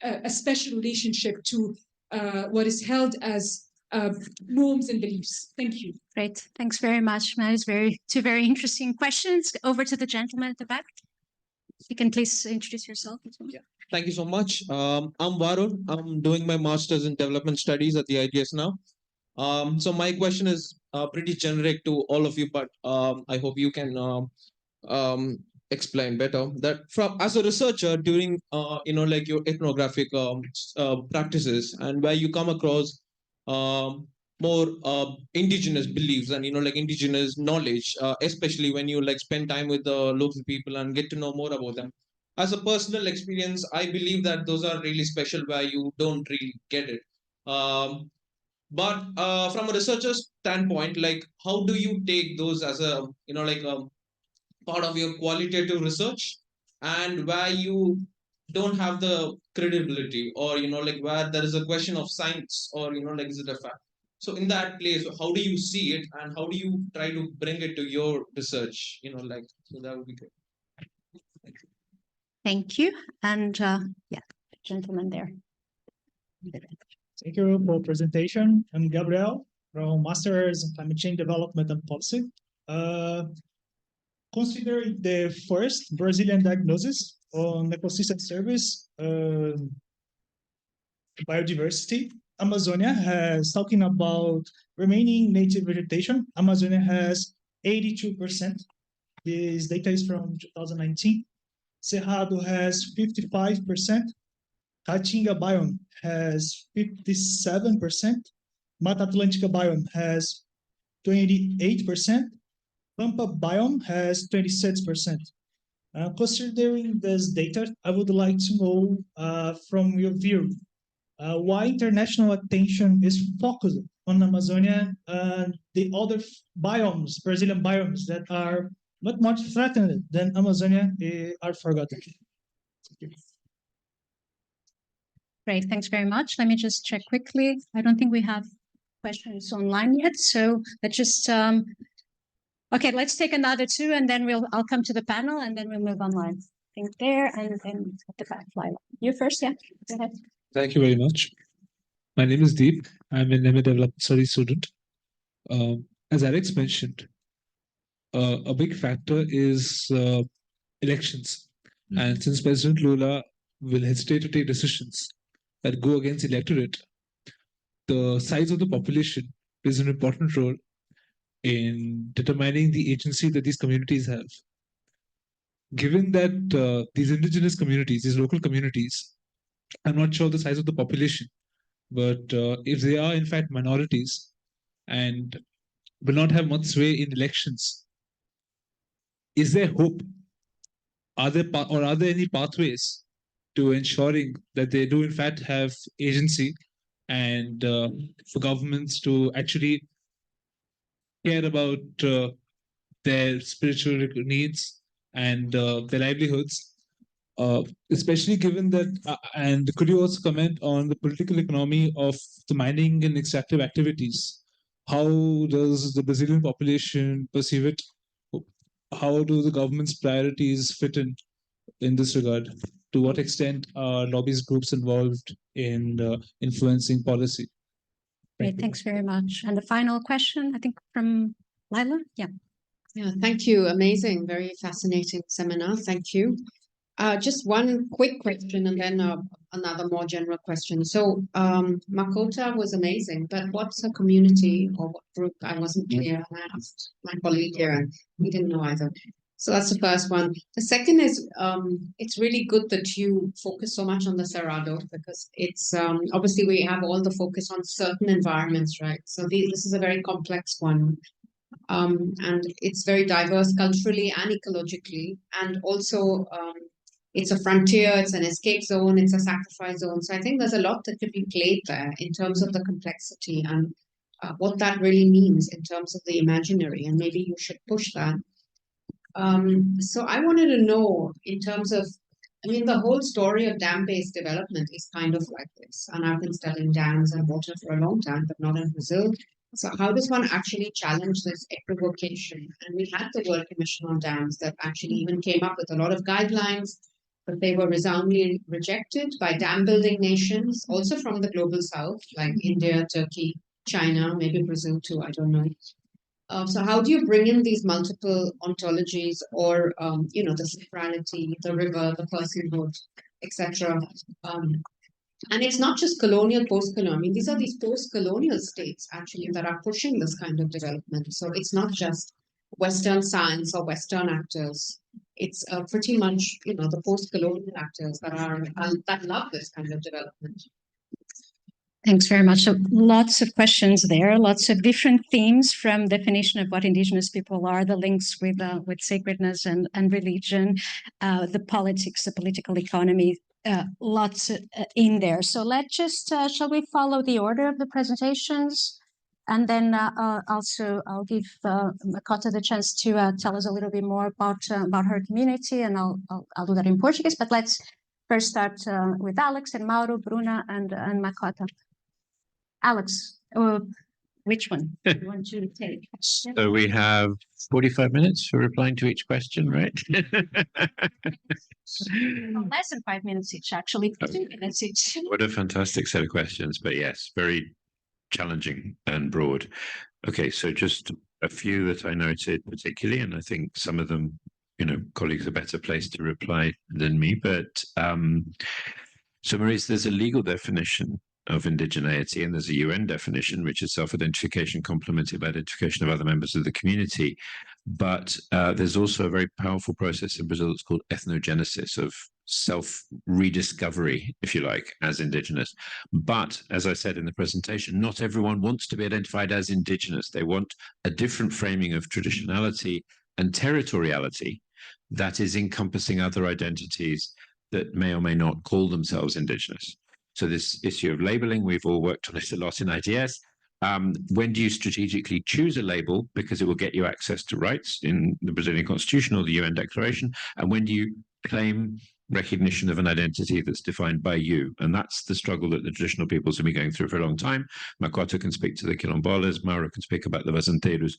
a special relationship to what is held as norms and beliefs. Thank you. Great. Thanks very much. That is two very interesting questions. Over to the gentleman at the back. You can please introduce yourself as well. Yeah. Thank you so much. I'm Mauro. I'm doing my master's in development studies at the IDS now. So my question is pretty generic to all of you, but I hope you can explain better. That as a researcher during like your ethnographic practices, and where you come across more indigenous beliefs and like indigenous knowledge, especially when you like spend time with the local people and get to know more about them. As a personal experience, I believe that those are really special where you don't really get it. But from a researcher's standpoint, like how do you take those as a like a part of your qualitative research, and where you don't have the credibility, or like where there is a question of science, or like is it a fact? So in that place, how do you see it, and how do you try to bring it to your research? Like, so that would be great. Thank you. And yeah, gentleman there. Thank you for the presentation. I'm Gabriel from Masters in Climate Change Development and Policy. Considering the first Brazilian diagnosis on ecosystem service, biodiversity, Amazonia has, talking about remaining native vegetation, Amazonia has 82%. This data is from 2019. Cerrado has 55%. Caatinga biome has 57%. Mata Atlântica biome has 28%. Pampa biome has 26%. Considering this data, I would like to know from your view, why international attention is focused on Amazonia and the other biomes, Brazilian biomes that are not much threatened than Amazonia are forgotten. Great, thanks very much. Let me just check quickly. I don't think we have questions online yet, so let's just Okay, let's take another two, and then I'll come to the panel, and then we'll move online. I think there, and then at the back, Lila. You first, yeah. Go ahead. Thank you very much. My name is Deep. I'm an MA Development Studies student. As Alex mentioned, a big factor is elections. And since President Lula will hesitate to take decisions that go against the electorate, the size of the population plays an important role in determining the agency that these communities have. Given that these indigenous communities, these local communities, I'm not sure the size of the population, but if they are in fact minorities and will not have much sway in elections, is there hope? Are there any pathways to ensuring that they do in fact have agency, and for governments to actually care about their spiritual needs and their livelihoods, especially given that, and could you also comment on the political economy of the mining and extractive activities? How does the Brazilian population perceive it? How do the government's priorities fit in this regard? To what extent are lobbyist groups involved in influencing policy? Great, thanks very much. And the final question, I think from Lila. Yeah. Yeah, thank you. Amazing, very fascinating seminar. Thank you. Just one quick question and then another more general question. So Makota was amazing, but what's a community or what group? I wasn't clear. And I asked my colleague here and we didn't know either. So that's the first one. The second is it's really good that you focus so much on the Cerrado, because it's obviously we have all the focus on certain environments, right? So this is a very complex one. And it's very diverse culturally and ecologically, and also it's a frontier, it's an escape zone, it's a sacrifice zone. So I think there's a lot that could be played there in terms of the complexity and what that really means in terms of the imaginary, and maybe you should push that. So I wanted to know in terms of, I mean, the whole story of dam-based development is kind of like this, and I've been studying dams and water for a long time, but not in Brazil. So how does one actually challenge this equivocation? And we had the World Commission on Dams that actually even came up with a lot of guidelines, but they were resoundingly rejected by dam building nations, also from the global south, like India, Turkey, China, maybe Brazil too, I don't know. So how do you bring in these multiple ontologies, or, you know, the sacrality, the river, the personhood, etc. And it's not just colonial, post-colonial. I mean, these are these post-colonial states, actually, that are pushing this kind of development. So it's not just Western science or Western actors. It's pretty much, you know, the post-colonial actors that love this kind of development. Thanks very much. So lots of questions there, lots of different themes, from definition of what indigenous people are, the links with sacredness and religion, the politics, the political economy, lots in there. So let's just, shall we follow the order of the presentations? And then also I'll give Makota the chance to tell us a little bit more about her community, and I'll do that in Portuguese. But let's first start with Alex and Mauro, Bruna, and Makota. Alex, which one do you want to take? So we have 45 minutes for replying to each question, right? Well, less than 5 minutes each, actually. 2 minutes each. What a fantastic set of questions, but yes, very challenging and broad. Okay, so just a few that I noted particularly, and I think some of them, you know, colleagues are better placed to reply than me, but so Maurice, there's a legal definition of indigeneity, and there's a UN definition, which is self-identification complemented by identification of other members of the community. But there's also a very powerful process in Brazil that's called ethnogenesis, of self-rediscovery, if you like, as indigenous. But as I said in the presentation, not everyone wants to be identified as indigenous. They want a different framing of traditionality and territoriality that is encompassing other identities that may or may not call themselves indigenous. So this issue of labeling, we've all worked on it a lot in IDS. When do you strategically choose a label because it will get you access to rights in the Brazilian Constitution or the UN Declaration? And when do you claim recognition of an identity that's defined by you? And that's the struggle that the traditional peoples have been going through for a long time. Makota can speak to the Quilombolas, Mauro can speak about the Vazanteiros.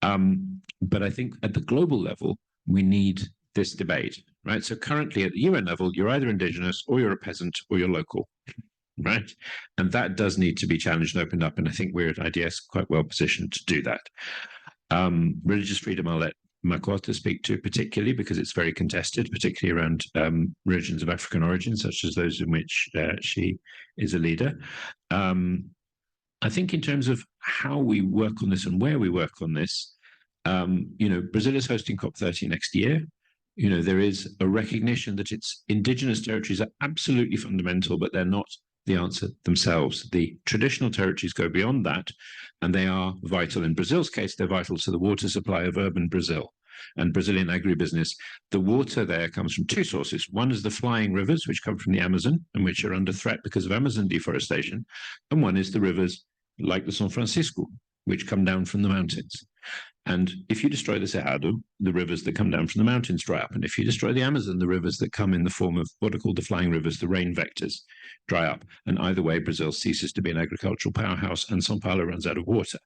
But I think at the global level, we need this debate, right? So currently at the UN level, you're either indigenous or you're a peasant or you're local, right? And that does need to be challenged and opened up. And I think we're at IDS quite well positioned to do that. Religious freedom, I'll let Makota speak to particularly because it's very contested, particularly around religions of African origin, such as those in which she is a leader. I think in terms of how we work on this and where we work on this, Brazil is hosting COP30 next year. There is a recognition that its indigenous territories are absolutely fundamental, but they're not the answer themselves. The traditional territories go beyond that, and they are vital. In Brazil's case, they're vital to the water supply of urban Brazil and Brazilian agribusiness. The water there comes from two sources. One is the flying rivers, which come from the Amazon and which are under threat because of Amazon deforestation. And one is the rivers like the São Francisco, which come down from the mountains. And if you destroy the Cerrado, the rivers that come down from the mountains dry up. And if you destroy the Amazon, the rivers that come in the form of what are called the flying rivers, the rain vectors, dry up. And either way, Brazil ceases to be an agricultural powerhouse and São Paulo runs out of water,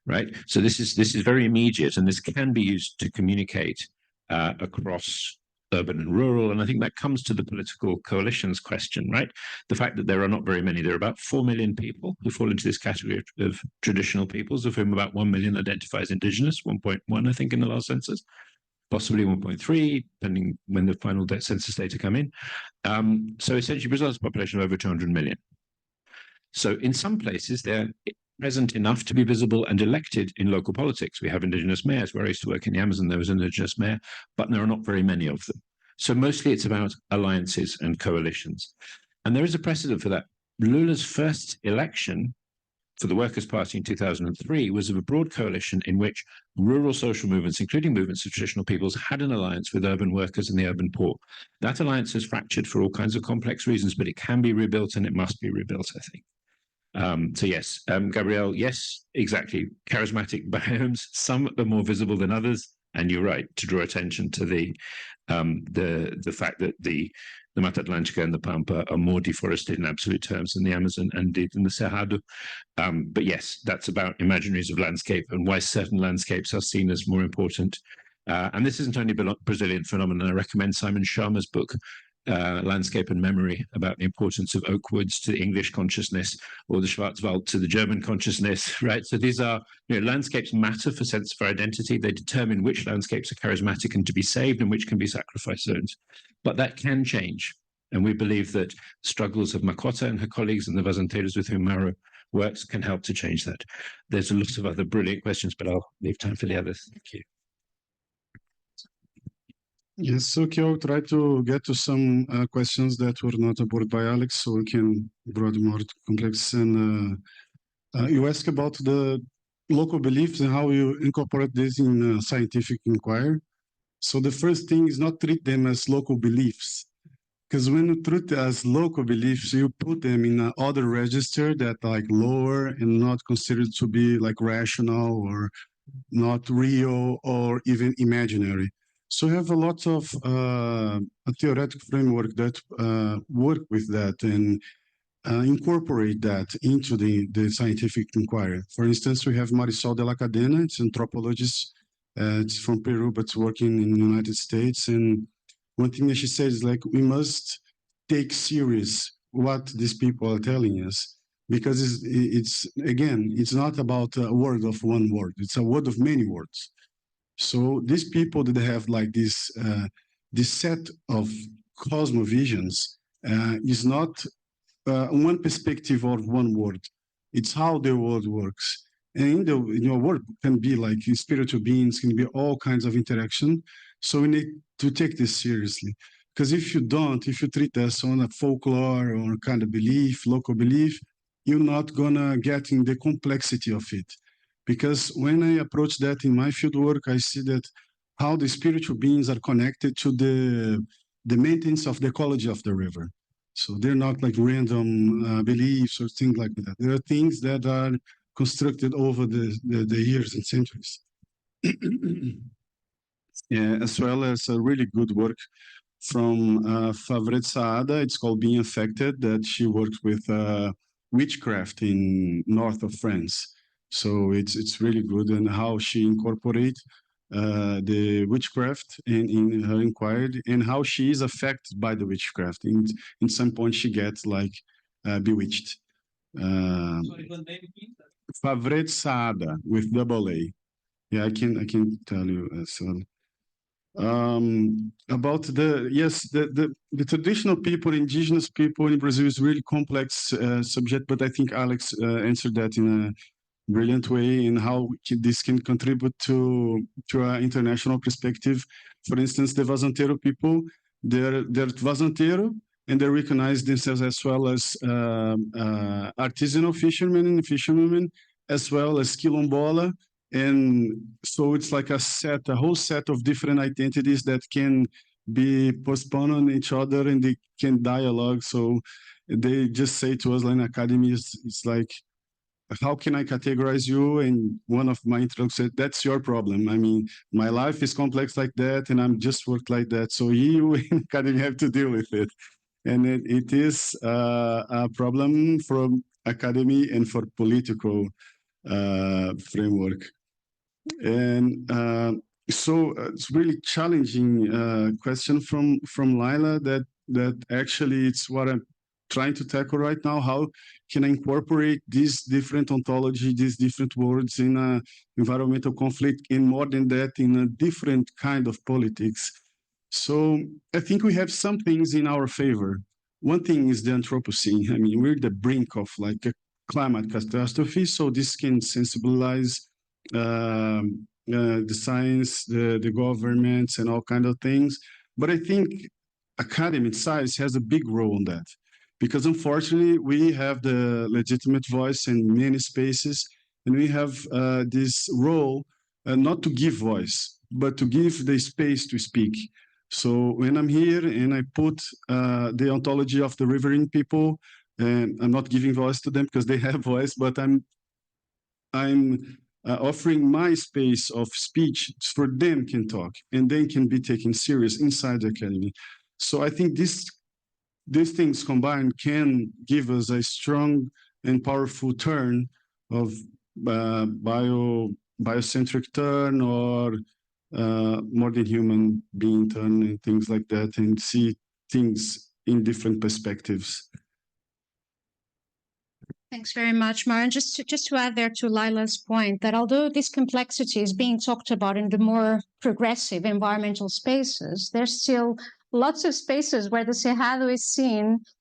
right? So this is very immediate, and this can be used to communicate across urban and rural. And I think that comes to the political coalitions question, right? The fact that there are not very many. There are about 4 million people who fall into this category of traditional peoples, of whom about 1 million identify as indigenous, 1.1, I think, in the last census, possibly 1.3, depending when the final census data come in. So essentially, Brazil has a population of over 200 million. So in some places, they're present enough to be visible and elected in local politics. We have indigenous mayors. Where I used to work in the Amazon, there was an indigenous mayor, but there are not very many of them. So mostly it's about alliances and coalitions. And there is a precedent for that. Lula's first election for the Workers' Party in 2003 was of a broad coalition in which rural social movements, including movements of traditional peoples, had an alliance with urban workers and the urban poor. That alliance has fractured for all kinds of complex reasons, but it can be rebuilt and it must be rebuilt, I think. So yes, Gabrielle, yes, exactly. Charismatic biomes, some are more visible than others, and you're right to draw attention to the fact that the Mata Atlântica and the Pampa are more deforested in absolute terms than the Amazon and indeed in the Cerrado. But yes, that's about imaginaries of landscape and why certain landscapes are seen as more important. And this isn't only a Brazilian phenomenon. I recommend Simon Sharma's book, Landscape and Memory, about the importance of oak woods to the English consciousness, or the Schwarzwald to the German consciousness, right? So these are, landscapes matter for sense of identity. They determine which landscapes are charismatic and to be saved and which can be sacrifice zones. But that can change. And we believe that struggles of Makota and her colleagues and the Vazanteiros with whom Mauro works can help to change that. There's a lot of other brilliant questions, but I'll leave time for the others. Thank you. Yes, okay, I'll try to get to some questions that were not aboard by Alex, so we can draw them more complex. And you asked about the local beliefs and how you incorporate this in scientific inquiry. So the first thing is not treat them as local beliefs, because when you treat as local beliefs, you put them in another register that like lower and not considered to be like rational or not real or even imaginary. So we have a lot of a theoretical framework that work with that and incorporate that into the scientific inquiry. For instance, we have Marisol de la Cadena, it's an anthropologist, it's from Peru, but it's working in the United States. And one thing that she says is like, we must take serious what these people are telling us, because it's again, it's not about a word of one word, it's a word of many words. So these people that have like this set of cosmovisions is not one perspective or one word. It's how the world works. And in your world can be like spiritual beings, can be all kinds of interaction. So we need to take this seriously. Because if you don't, if you treat us on a folklore or kind of belief, local belief, you're not gonna get in the complexity of it. Because when I approach that in my field work, I see that how the spiritual beings are connected to the maintenance of the ecology of the river. So they're not like random beliefs or things like that. There are things that are constructed over the years and centuries. Yeah, as well as a really good work from Favret Saada. It's called Being Affected, that she worked with witchcraft in north of France. So it's really good, and how she incorporate the witchcraft in her inquiry, and how she is affected by the witchcraft. In some point, she gets like bewitched. Favret Saada with double A. Yeah, I can tell you as well. About the traditional people, indigenous people in Brazil is really complex subject, but I think Alex answered that in a brilliant way, in how this can contribute to an international perspective. For instance, the Vazanteiro people, they're Vazanteiro, and they recognize themselves as well as artisanal fishermen and fisherwomen, as well as quilombola. And so it's like a whole set of different identities that can be postponed on each other, and they can dialogue. So they just say to us, like in academy, it's like, how can I categorize you? And one of my interlocutors said, that's your problem. I mean, my life is complex like that, and I'm just work like that. So you in academy have to deal with it. And it is a problem from academy and for political framework. And so it's really challenging question from Laila that actually it's what I'm trying to tackle right now. How can I incorporate these different ontology, these different words in a environmental conflict, and more than that, in a different kind of politics? So I think we have some things in our favor. One thing is the Anthropocene. I mean, we're the brink of like a climate catastrophe, so this can sensibilize the science, the governments, and all kind of things. But I think academic science has a big role in that, because unfortunately we have the legitimate voice in many spaces, and we have this role not to give voice, but to give the space to speak. So when I'm here and I put the ontology of the riverine people, and I'm not giving voice to them because they have voice, but I'm offering my space of speech for them can talk, and they can be taken serious inside the academy. So I think these things combined can give us a strong and powerful turn of biocentric turn, or more than human being turn, and things like that, and see things in different perspectives. Thanks very much, Mauro. And just to add there to Laila's point, that although this complexity is being talked about in the more progressive environmental spaces, there's still lots of spaces where the Cerrado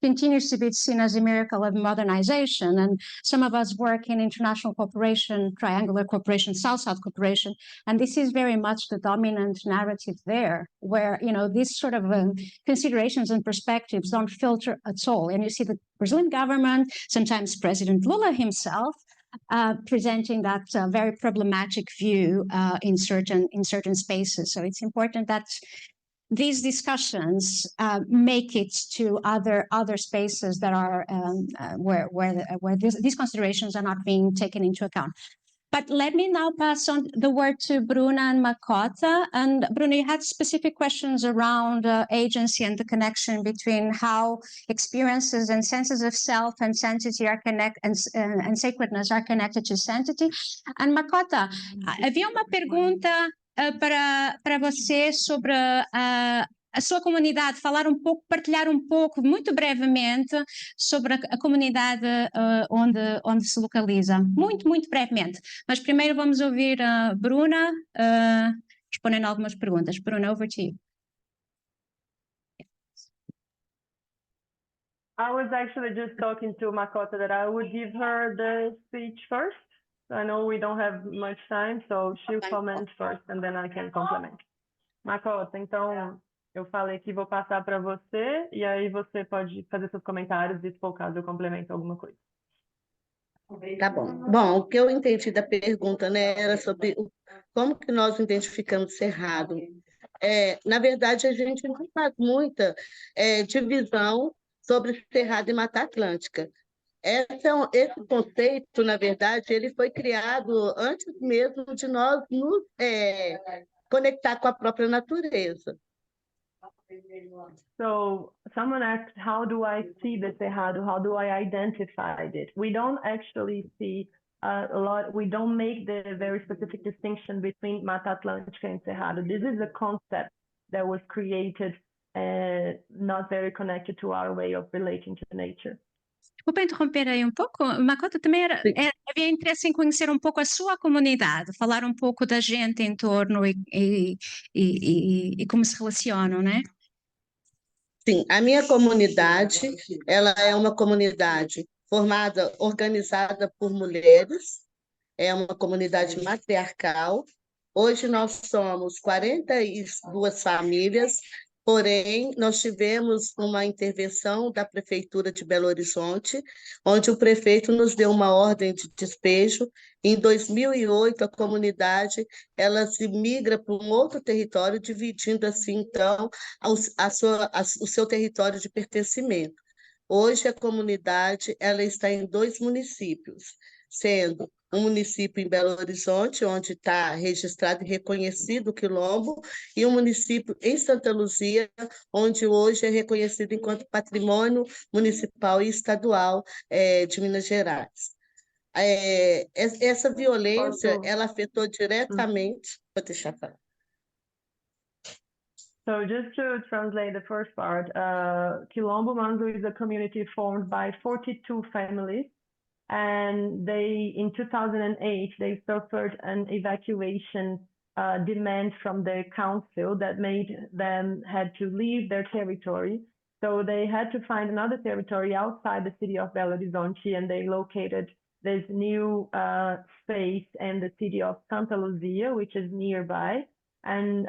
continues to be seen as a miracle of modernization. And some of us work in international cooperation, triangular cooperation, South-South cooperation, and this is very much the dominant narrative there, where, you know, these sort of considerations and perspectives don't filter at all. And you see the Brazilian government, sometimes President Lula himself, presenting that very problematic view in certain spaces. So it's important that these discussions make it to other spaces that are where these considerations are not being taken into account. But let me now pass on the word to Bruna and Makota. And Bruna, you had specific questions around agency and the connection between how experiences and senses of self and sanctity are and sacredness are connected to sanctity. And Makota, havia uma pergunta para você sobre a sua comunidade, falar um pouco, partilhar um pouco, muito brevemente, sobre a comunidade onde se localiza. Muito brevemente. Mas primeiro vamos ouvir a Bruna respondendo algumas perguntas. Bruna, over to you. I was actually just talking to Makota that I would give her the speech first. I know we don't have much time, so she'll comment first and then I can complement. Makota, então eu falei que vou passar para você e aí você pode fazer seus comentários e, se for o caso, eu complemento alguma coisa. Tá bom. Bom, o que eu entendi da pergunta, né, era sobre como que nós identificamos Cerrado. Na verdade, a gente não faz muita divisão sobre Cerrado e Mata Atlântica. Esse conceito, na verdade, ele foi criado antes mesmo de nós nos conectar com a própria natureza. So someone asked, how do I see the Cerrado? How do I identify it? We don't actually see we don't make the very specific distinction between Mata Atlântica and Cerrado. This is a concept that was created not very connected to our way of relating to nature. Desculpa interromper aí um pouco, Makota, também havia interesse em conhecer um pouco a sua comunidade, falar um pouco da gente em torno e como se relacionam, né? Sim, a minha comunidade, ela é uma comunidade formada, organizada por mulheres, é uma comunidade matriarcal. Hoje nós somos 42 famílias, porém nós tivemos uma intervenção da Prefeitura de Belo Horizonte, onde o prefeito nos deu uma ordem de despejo. Em 2008, a comunidade ela se migra para um outro território, dividindo assim, então, o seu território de pertencimento. Hoje, a comunidade ela está em 2 municípios, sendo um município em Belo Horizonte, onde está registrado e reconhecido o Kilombo, e um município em Santa Luzia, onde hoje é reconhecido enquanto patrimônio municipal e estadual de Minas Gerais. Essa violência, ela afetou diretamente... Vou deixar falar. So just to translate the first part, Kilombo Manzo is a community formed by 42 families, and in 2008, they suffered an evacuation demand from the council that made them had to leave their territory. So they had to find another territory outside the city of Belo Horizonte, and they located this new space in the city of Santa Luzia, which is nearby. And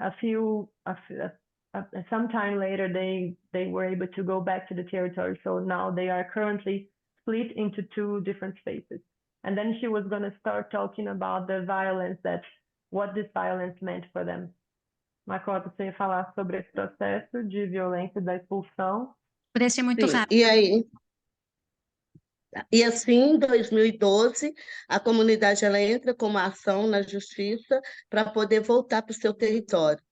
sometime later, they were able to go back to the territory. So now they are currently split into 2 different spaces. And then she was going to start talking about the violence, what this violence meant for them. Makota, você ia falar sobre esse processo de violência da expulsão. Poderia ser muito rápido. E assim, em 2012, a comunidade ela entra com uma ação na justiça para poder voltar para o seu território.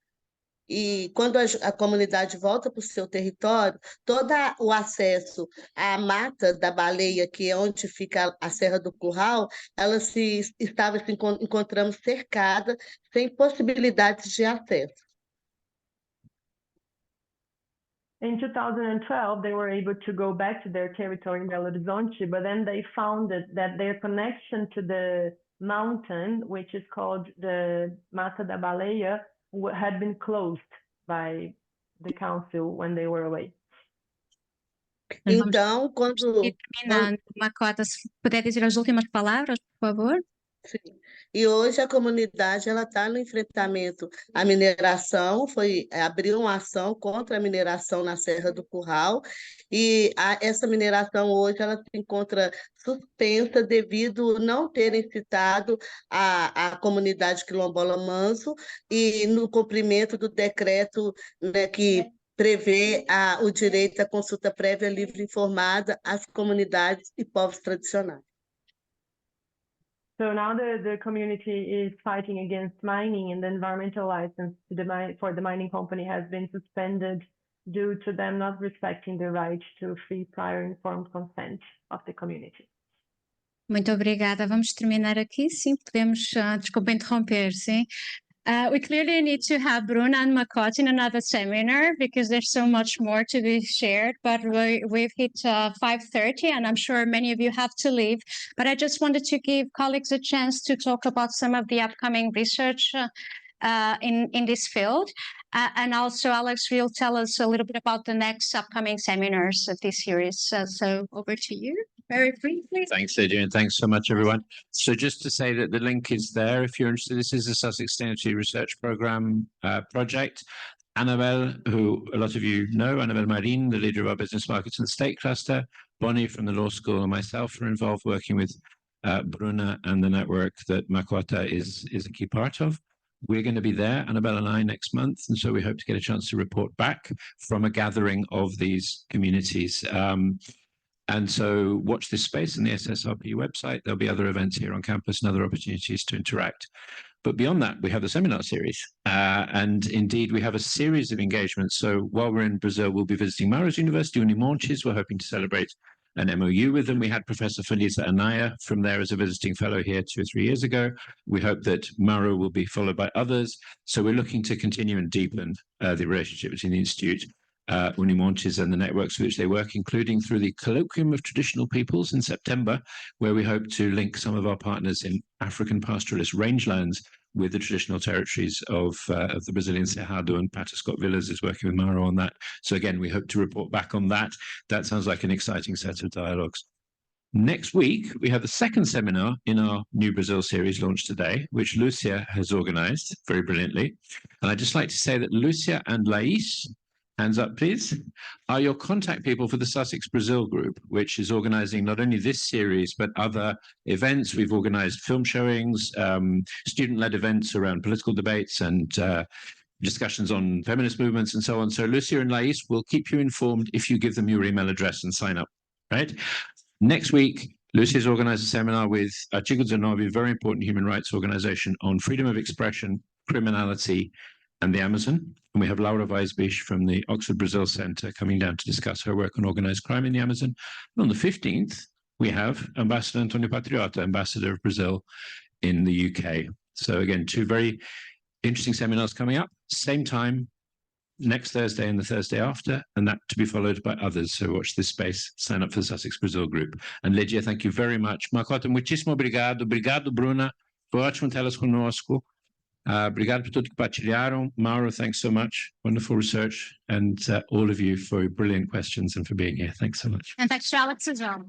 E quando a comunidade volta para o seu território, todo o acesso à mata da baleia, que é onde fica a Serra do Curral, ela estava se encontrando cercada, sem possibilidades de acesso. In 2012, they were able to go back to their territory in Belo Horizonte, but then they found that their connection to the mountain, which is called the Mata da Baleia, had been closed by the council when they were away. Então, quando... Terminando, Makota, se puder dizer as últimas palavras, por favor. Sim. E hoje a comunidade ela está no enfrentamento à mineração, abriu uma ação contra a mineração na Serra do Curral, e essa mineração hoje ela se encontra suspensa devido não terem citado a comunidade quilombola Manzo e no cumprimento do decreto, né, que prevê o direito à consulta prévia livre e informada às comunidades e povos tradicionais. So now the community is fighting against mining, and the environmental license for the mining company has been suspended due to them not respecting the right to free, prior, informed consent of the community. Muito obrigada. Vamos terminar aqui, sim, podemos, desculpa interromper, sim. We clearly need to have Bruna and Makota in another seminar because there's so much more to be shared, but we've hit 5:30 and I'm sure many of you have to leave. But I just wanted to give colleagues a chance to talk about some of the upcoming research in this field. And also Alex will tell us a little bit about the next upcoming seminars of this series. So over to you. Very briefly. Thanks, Lydia, and thanks so much, everyone. So just to say that the link is there if you're interested. This is the Sussex Sustainability Research Programme project. Annabelle, who a lot of you know, Annabelle Marin, the leader of our business markets and state cluster, Bonnie from the law school, and myself are involved working with Bruna and the network that Makota is a key part of. We're going to be there, Annabelle and I, next month, and so we hope to get a chance to report back from a gathering of these communities. And so watch this space on the SSRP website. There'll be other events here on campus and other opportunities to interact. But beyond that, we have the seminar series. And indeed, we have a series of engagements. So while we're in Brazil, we'll be visiting Mauro's University, UNIMONTES. We're hoping to celebrate an MOU with them. We had Professor Felisa Anaya from there as a visiting fellow here 2 or 3 years ago. We hope that Mauro will be followed by others. So we're looking to continue and deepen the relationship between the Institute, UNIMONTES and the networks with which they work, including through the Colloquium of Traditional Peoples in September, where we hope to link some of our partners in African pastoralist rangelands with the traditional territories of the Brazilian Cerrado, and Pater Scott Villas is working with Mauro on that. So again, we hope to report back on that. That sounds like an exciting set of dialogues. Next week, we have the second seminar in our New Brazil series launched today, which Lucia has organized very brilliantly. And I'd just like to say that Lucia and Lais, hands up please, are your contact people for the Sussex Brazil group, which is organizing not only this series, but other events. We've organized film showings, student-led events around political debates and discussions on feminist movements and so on. So Lucia and Lais will keep you informed if you give them your email address and sign up, right? Next week, Lucia's organized a seminar with Artigo 19, a very important human rights organization, on freedom of expression, criminality, and the Amazon. And we have Laura Weisbisch from the Oxford Brazil Center coming down to discuss her work on organized crime in the Amazon. And on the 15th, we have Ambassador Antonio Patriota, Ambassador of Brazil in the UK. So again, 2 very interesting seminars coming up, same time, next Thursday and the Thursday after, and that to be followed by others. So watch this space, sign up for the Sussex Brazil group. And Lydia, thank you very much. Makota, muitíssimo obrigado. Obrigado, Bruna. Foi ótimo tê-las conosco. Obrigado por tudo que partilharam. Mauro, thanks so much. Wonderful research. And all of you for brilliant questions and for being here. Thanks so much. And thanks to Alex as well.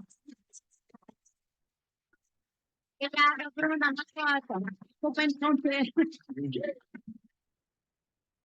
Obrigada, Bruna.